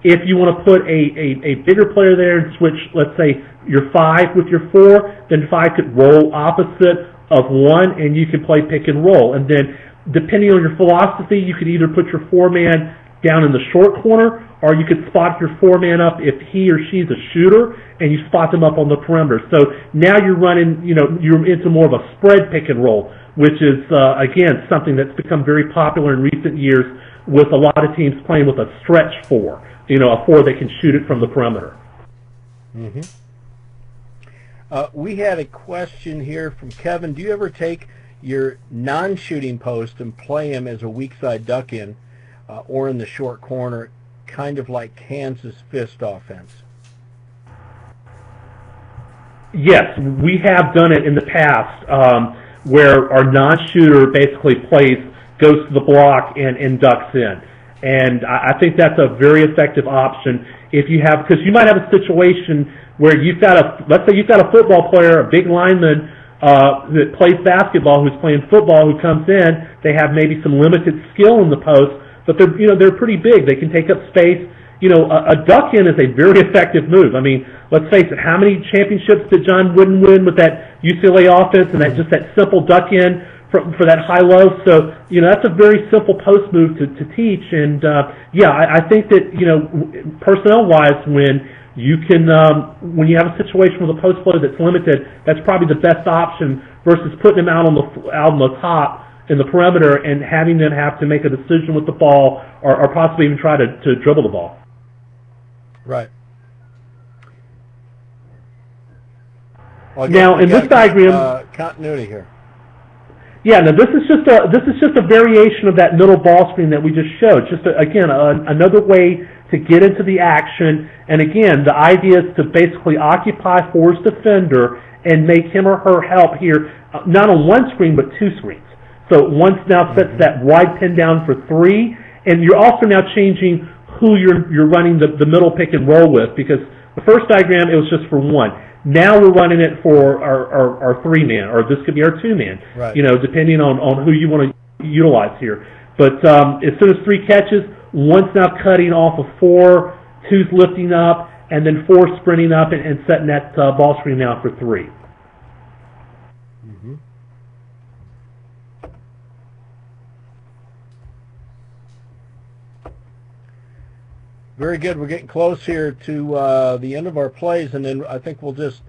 If you want to put a bigger player there and switch, let's say, your 5 with your 4, then 5 could roll opposite of 1 and you can play pick and roll. And then, depending on your philosophy, you could either put your 4-man down in the short corner, or you could spot your 4-man up if he or she's a shooter, and you spot them up on the perimeter. So now you're running, you're into more of a spread pick and roll, which is, again, something that's become very popular in recent years with a lot of teams playing with a stretch 4, a 4 that can shoot it from the perimeter. Mm-hmm. We had a question here from Kevin. Do you ever take your non-shooting post and play him as a weak side duck-in or in the short corner, kind of like Kansas fist offense? Yes, we have done it in the past where our non-shooter basically goes to the block and ducks in. And I think that's a very effective option if you have, because you might have a situation where let's say you've got a football player, a big lineman, that plays basketball, who's playing football, who comes in, they have maybe some limited skill in the post, but they're pretty big. They can take up space. A duck in is a very effective move. I mean, let's face it, how many championships did John Wooden win with that UCLA offense and that simple duck in for that high-low? So, that's a very simple post move to teach. And, I think that, personnel-wise, when you have a situation with a post player that's limited, that's probably the best option versus putting them out on the top in the perimeter and having them have to make a decision with the ball or possibly even try to dribble the ball. Right. Now, in this diagram, continuity here. Yeah, now this is just a variation of that middle ball screen that we just showed. Just another way to get into the action. And again, the idea is to basically occupy for his defender and make him or her help here, not on one screen but two screens. So one now sets that wide pin down for three, and you're also now changing who you're running the middle pick and roll with, because the first diagram it was just for one. Now we're running it for our three-man, or this could be our two-man, right. Depending on who you want to utilize here. But as soon as three catches, one's now cutting off of four, two's lifting up, and then four sprinting up and setting that ball screen now for three. Mm-hmm. Very good. We're getting close here to the end of our plays, and then I think we'll just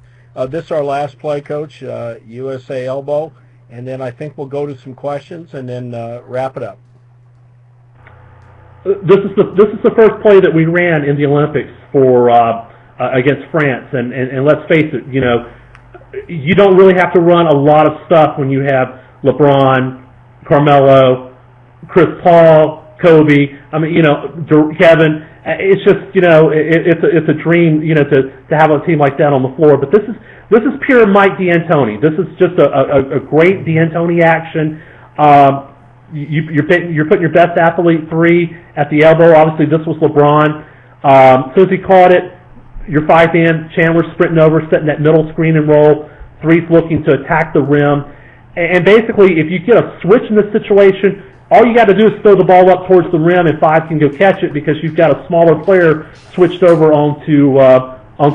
this is our last play, Coach, USA elbow, and then I think we'll go to some questions and then wrap it up. This is the first play that we ran in the Olympics for against France, and let's face it, you don't really have to run a lot of stuff when you have LeBron, Carmelo, Chris Paul, Kobe. I mean, Kevin. It's just, it's a dream, to have a team like that on the floor. But this is pure Mike D'Antoni. This is just a great D'Antoni action. You're putting your best athlete three at the elbow. Obviously, this was LeBron. As soon as he caught it, your five-man, Chandler sprinting over, setting that middle screen and roll. Three's looking to attack the rim. And basically, if you get a switch in this situation, all you got to do is throw the ball up towards the rim, and five can go catch it because you've got a smaller player switched over onto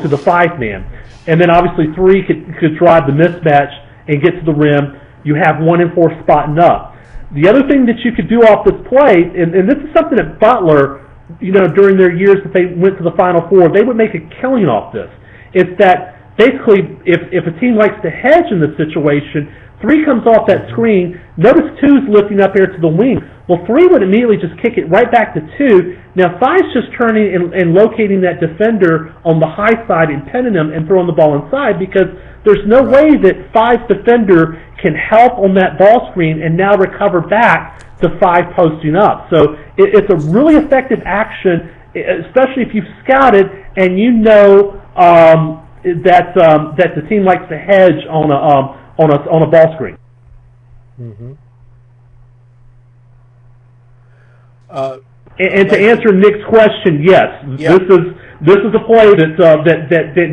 the five-man. And then obviously three could drive the mismatch and get to the rim. You have 1 and 4 spotting up. The other thing that you could do off this play, and this is something that Butler, during their years that they went to the Final Four, they would make a killing off this. It's that basically if a team likes to hedge in this situation, three comes off that screen. Notice two's lifting up here to the wing. Well, three would immediately just kick it right back to two. Now five's just turning and locating that defender on the high side and pinning him and throwing the ball inside, because there's no way that five's defender can help on that ball screen and now recover back to five posting up. So it's a really effective action, especially if you've scouted and that the team likes to hedge on a ball screen. Mm-hmm. And to answer Nick's question, yes, yep. this is a play that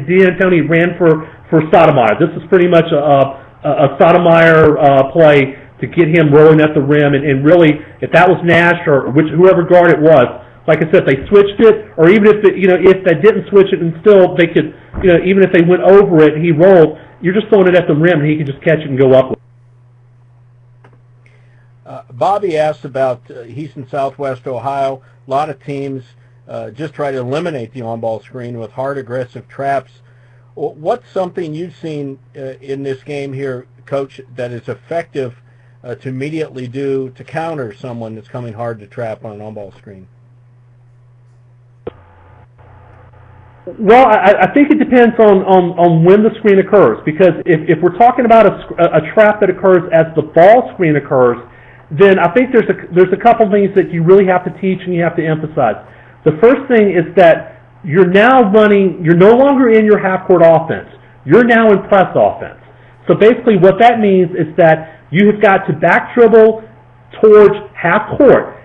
D'Antoni ran for Sotomayor. This is pretty much a Sotomayor play to get him rolling at the rim, and really, if that was Nash or whoever guard it was, like I said, they switched it, or even if they didn't switch it and still they could, even if they went over it and he rolled, you're just throwing it at the rim and he can just catch it and go up with it. Bobby asked about, he's in Southwest Ohio, a lot of teams just try to eliminate the on-ball screen with hard, aggressive traps. What's something you've seen in this game here, Coach, that is effective to immediately do to counter someone that's coming hard to trap on an on-ball screen? Well, I think it depends on when the screen occurs, because if we're talking about a trap that occurs as the ball screen occurs, then I think there's a couple things that you really have to teach and you have to emphasize. The first thing is that you're no longer in your half-court offense. You're now in press offense. So basically what that means is that you have got to back dribble towards half court.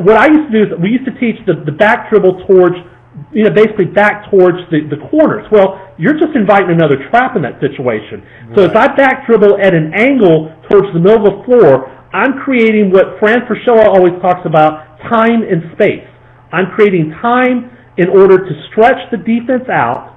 What I used to do is we used to teach the back dribble towards basically back towards the corners. Well, you're just inviting another trap in that situation. Right. So if I back dribble at an angle towards the middle of the floor, I'm creating what Fran Fraschilla always talks about, time and space. I'm creating time in order to stretch the defense out,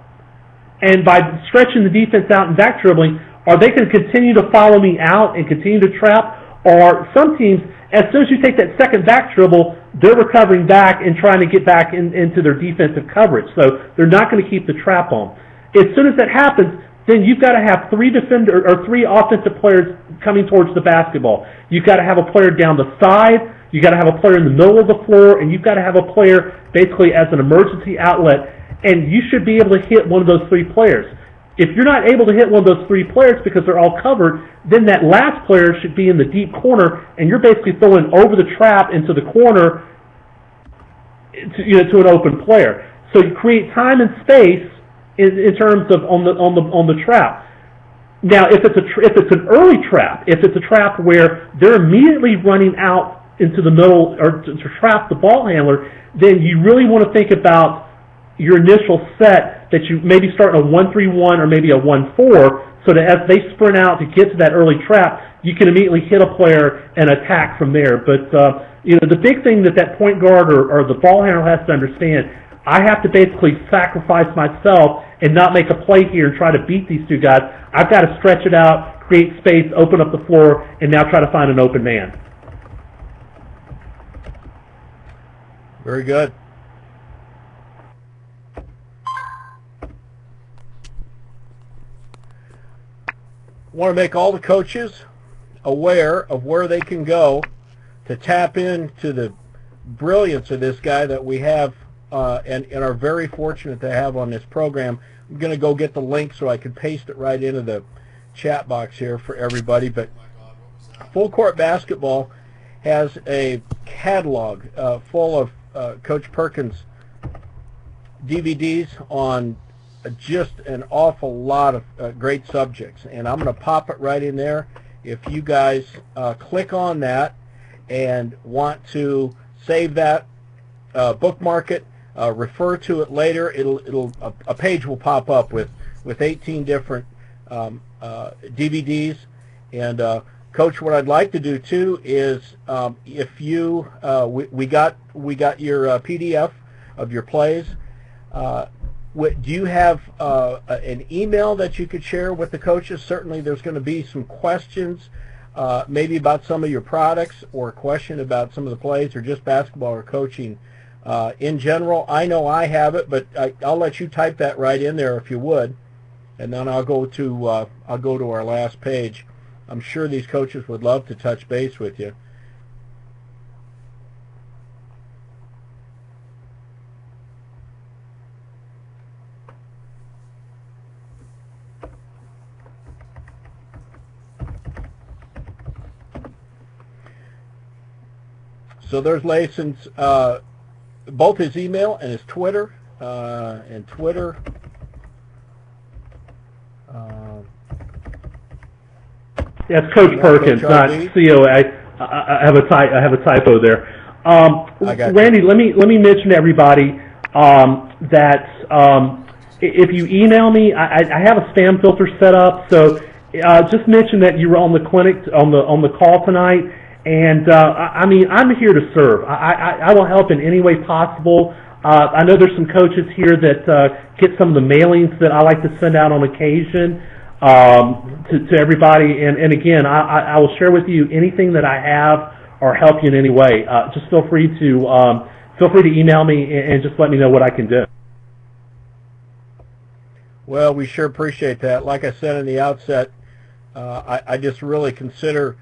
and by stretching the defense out and back dribbling, are they going to continue to follow me out and continue to trap? Or some teams, as soon as you take that second back dribble, they're recovering back and trying to get back into their defensive coverage. So they're not going to keep the trap on. As soon as that happens, then you've got to have three offensive players coming towards the basketball. You've got to have a player down the side, you've got to have a player in the middle of the floor, and you've got to have a player basically as an emergency outlet, and you should be able to hit one of those three players. If you're not able to hit one of those three players because they're all covered, then that last player should be in the deep corner, and you're basically throwing over the trap into the corner to an open player. So you create time and space in terms of on the trap. Now, if it's an early trap, if it's a trap where they're immediately running out into the middle or to trap the ball handler, then you really want to think about your initial set, that you maybe start a 1-3-1 or maybe a 1-4, so that as they sprint out to get to that early trap, you can immediately hit a player and attack from there. But the big thing that point guard or the ball handler has to understand, I have to basically sacrifice myself and not make a play here and try to beat these two guys. I've got to stretch it out, create space, open up the floor, and now try to find an open man. Very good. I want to make all the coaches aware of where they can go to tap into the brilliance of this guy that we have and are very fortunate to have on this program. I'm going to go get the link so I can paste it right into the chat box here for everybody. But Full Court Basketball has a catalog full of Coach Perkins DVDs on just an awful lot of great subjects, and I'm going to pop it right in there. If you guys click on that and want to save that, bookmark it, refer to it later, a page will pop up with 18 different DVDs. And Coach, what I'd like to do too is if you we got your PDF of your plays. Do you have an email that you could share with the coaches? Certainly there's going to be some questions maybe about some of your products, or a question about some of the plays, or just basketball or coaching in general. I know I have it, but I'll let you type that right in there if you would, and then I'll go to our last page. I'm sure these coaches would love to touch base with you. So there's Lason's, both his email and his Twitter, and Twitter. Yeah, it's Coach Perkins, not COA. I have a typo there. Randy, let me mention to everybody that if you email me, I have a spam filter set up. So just mention that you were on the clinic on the call tonight. And I mean, I'm here to serve. I will help in any way possible. I know there's some coaches here that get some of the mailings that I like to send out on occasion to everybody. And again, I will share with you anything that I have or help you in any way. Just feel free to email me and just let me know what I can do. Well, we sure appreciate that. Like I said in the outset, I just really consider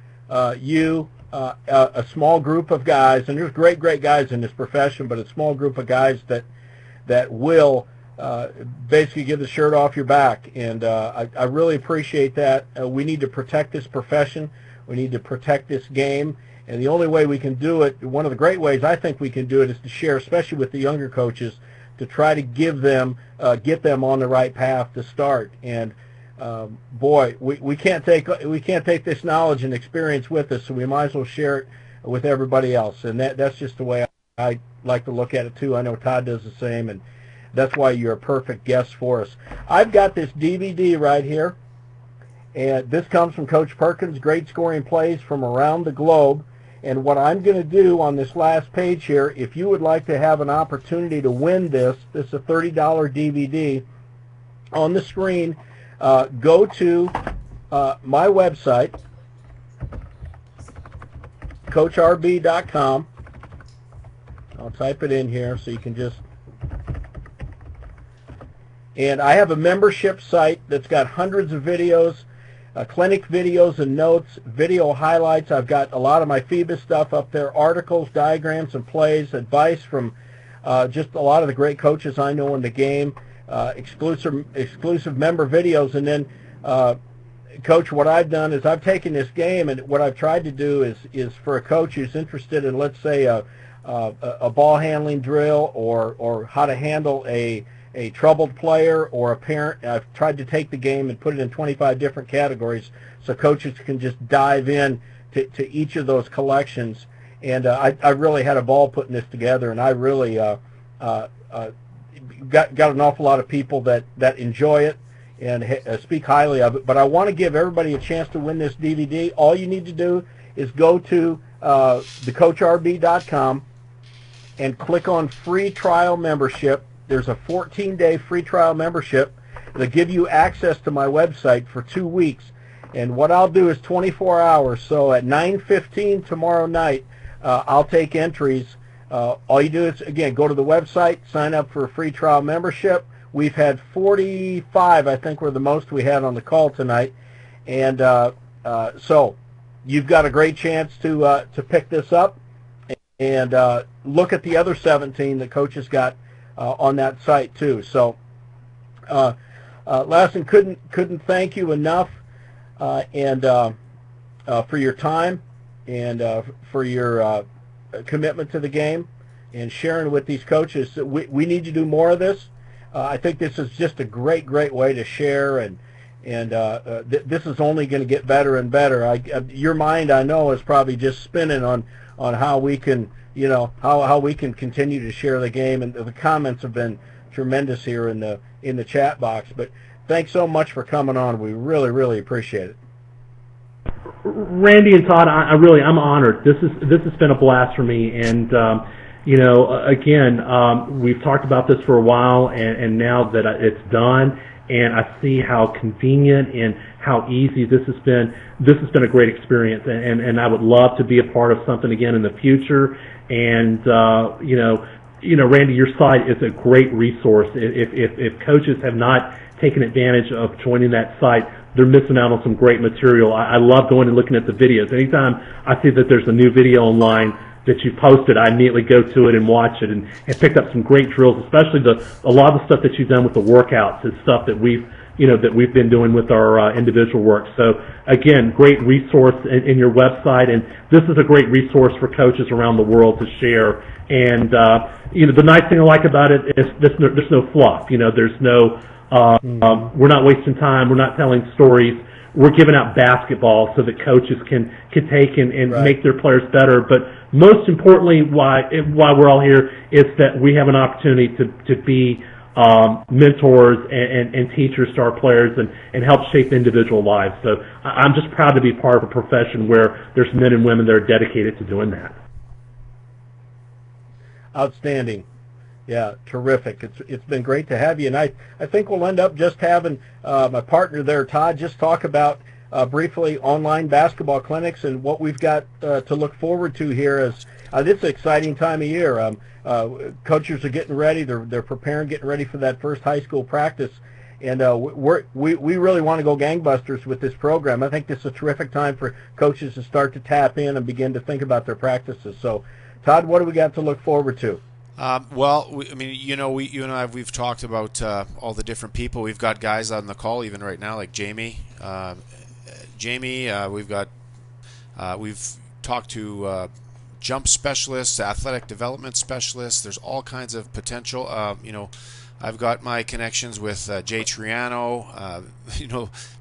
you a small group of guys, and there's great guys in this profession, but a small group of guys that will basically give the shirt off your back, and I really appreciate that. We need to protect this profession. We need to protect this game, and the only way we can do it, one of the great ways I think we can do it, is to share, especially with the younger coaches, to try to give them, get them on the right path to start. And boy, we can't take this knowledge and experience with us, so we might as well share it with everybody else. And that's just the way I like to look at it too. I know Todd does the same, that's why you're a perfect guest for us. I've got this DVD right here, and this comes from Coach Perkins, Great Scoring Plays from Around the Globe. And what I'm going to do on this last page here, if you would like to have an opportunity to win this is a $30 DVD. On the screen, go to my website, CoachRB.com. I'll type it in here so you can just... And I have a membership site that's got hundreds of videos, clinic videos and notes, video highlights. I've got a lot of my FIBA stuff up there, articles, diagrams, and plays, advice from just a lot of the great coaches I know in the game, exclusive member videos. And then, Coach, what I've done is I've taken this game, and what I've tried to do is for a coach who's interested in, let's say, a ball handling drill or how to handle a troubled player or a parent. I've tried to take the game and put it in 25 different categories so coaches can just dive in to each of those collections. And I really had a ball putting this together, and I really got an awful lot of people that enjoy it and speak highly of it. But I want to give everybody a chance to win this DVD. All you need to do is go to thecoachrb.com and click on free trial membership. There's a 14-day free trial membership that'll give you access to my website for 2 weeks. And what I'll do is 24 hours. So at 9:15 tomorrow night, I'll take entries. All you do is, again, go to the website, sign up for a free trial membership. We've had 45, I think, were the most we had on the call tonight. And so you've got a great chance to pick this up and look at the other 17 that Coach has got on that site too. So Lason, couldn't thank you enough and for your time and for your commitment to the game and sharing with these coaches. We need to do more of this. I think this is just a great way to share, and this is only going to get better and better. Your mind, I know, is probably just spinning on how we can, how we can continue to share the game, and the comments have been tremendous here in the chat box. But thanks so much for coming on. We really appreciate it. Randy and Todd, I'm honored. This has been a blast for me, and again, we've talked about this for a while, and now that it's done, and I see how convenient and how easy this has been. This has been a great experience, and I would love to be a part of something again in the future. And Randy, your site is a great resource. If coaches have not taken advantage of joining that site, they're missing out on some great material. I love going and looking at the videos. Anytime I see that there's a new video online that you posted, I immediately go to it and watch it, and picked up some great drills, especially a lot of the stuff that you've done with the workouts is stuff that we've been doing with our individual work. So again, great resource in your website, and this is a great resource for coaches around the world to share. And the nice thing I like about it is there's no fluff. There's no we're not wasting time. We're not telling stories. We're giving out basketball so that coaches can take and right. make their players better. But most importantly, why we're all here is that we have an opportunity to be mentors and teachers to our players and help shape individual lives. So I'm just proud to be part of a profession where there's men and women that are dedicated to doing that. Outstanding. Yeah, terrific. It's been great to have you, and I think we'll end up just having my partner there, Todd, just talk about briefly online basketball clinics and what we've got to look forward to here. As this is an exciting time of year. Coaches are getting ready. They're preparing, getting ready for that first high school practice, and we really want to go gangbusters with this program. I think this is a terrific time for coaches to start to tap in and begin to think about their practices. So, Todd, what do we got to look forward to? You and I, we've talked about all the different people. We've got guys on the call even right now, like Jamie. We've talked to jump specialists, athletic development specialists. There's all kinds of potential. I've got my connections with Jay Triano,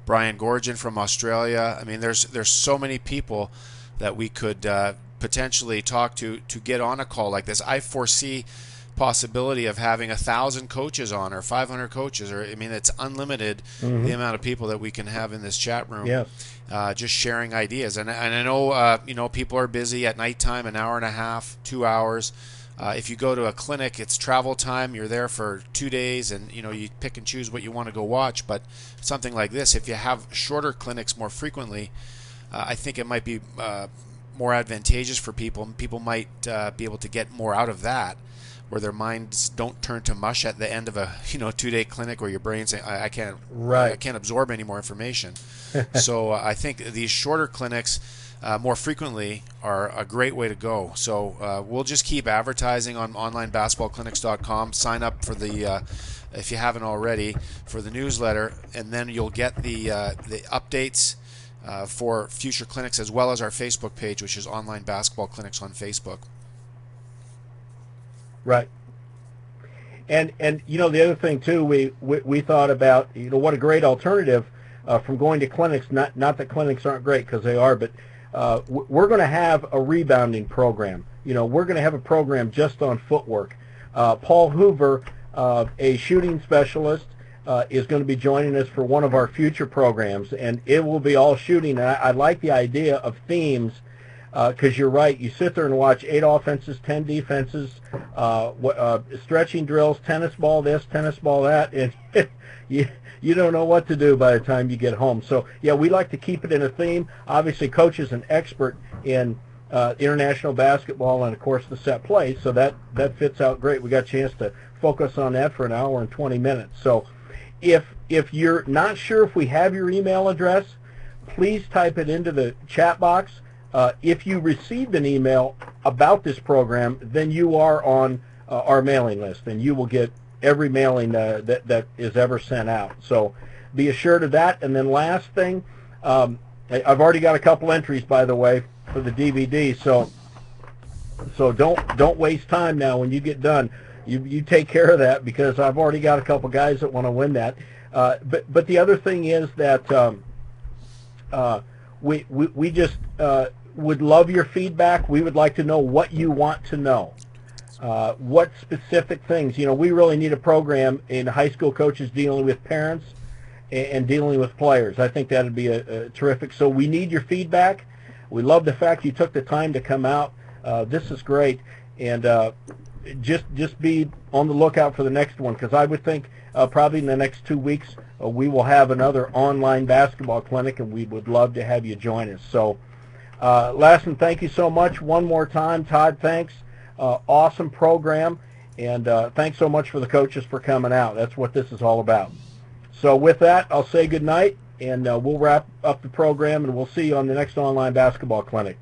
Brian Gorgon from Australia. I mean, there's so many people that we could potentially talk to get on a call like this. I foresee possibility of having 1,000 coaches on, or 500 coaches, or I mean, it's unlimited the amount of people that we can have in this chat room. Yes. Just sharing ideas, and I know people are busy at nighttime, an hour and a half, 2 hours. If you go to a clinic, it's travel time. You're there for 2 days, and you pick and choose what you want to go watch. But something like this, if you have shorter clinics more frequently, I think it might be more advantageous for people, and people might be able to get more out of that, where their minds don't turn to mush at the end of a 2-day clinic where your brain's saying, I can't absorb any more information. So I think these shorter clinics more frequently are a great way to go. So we'll just keep advertising on onlinebasketballclinics.com. Sign up for the if you haven't already, for the newsletter, and then you'll get the updates for future clinics, as well as our Facebook page, which is Online Basketball Clinics on Facebook. Right. And the other thing too, we thought about what a great alternative from going to clinics. Not that clinics aren't great, because they are, but we're going to have a rebounding program. We're going to have a program just on footwork. Paul Hoover, a shooting specialist, is going to be joining us for one of our future programs, and it will be all shooting. And I like the idea of themes, because you're right. You sit there and watch 8 offenses, 10 defenses, stretching drills, tennis ball this, tennis ball that, and you don't know what to do by the time you get home. So, yeah, we like to keep it in a theme. Obviously, Coach is an expert in international basketball and, of course, the set play, so that fits out great. We got a chance to focus on that for an hour and 20 minutes. So if you're not sure if we have your email address, please type it into the chat box. If you received an email about this program, then you are on our mailing list, and you will get every mailing that is ever sent out. So be assured of that. And then last thing, I've already got a couple entries, by the way, for the DVD. So don't waste time now when you get done. You take care of that, because I've already got a couple guys that want to win that. But the other thing is that we just would love your feedback. We would like to know what you want to know. What specific things. We really need a program in high school coaches dealing with parents and dealing with players. I think that would be a terrific. So we need your feedback. We love the fact you took the time to come out. This is great. And just be on the lookout for the next one, because I would think probably in the next 2 weeks we will have another online basketball clinic, and we would love to have you join us. So Lason, thank you so much one more time. Todd, thanks. Awesome program, and thanks so much for the coaches for coming out. That's what this is all about. So with that, I'll say good night, and we'll wrap up the program, and we'll see you on the next online basketball clinic.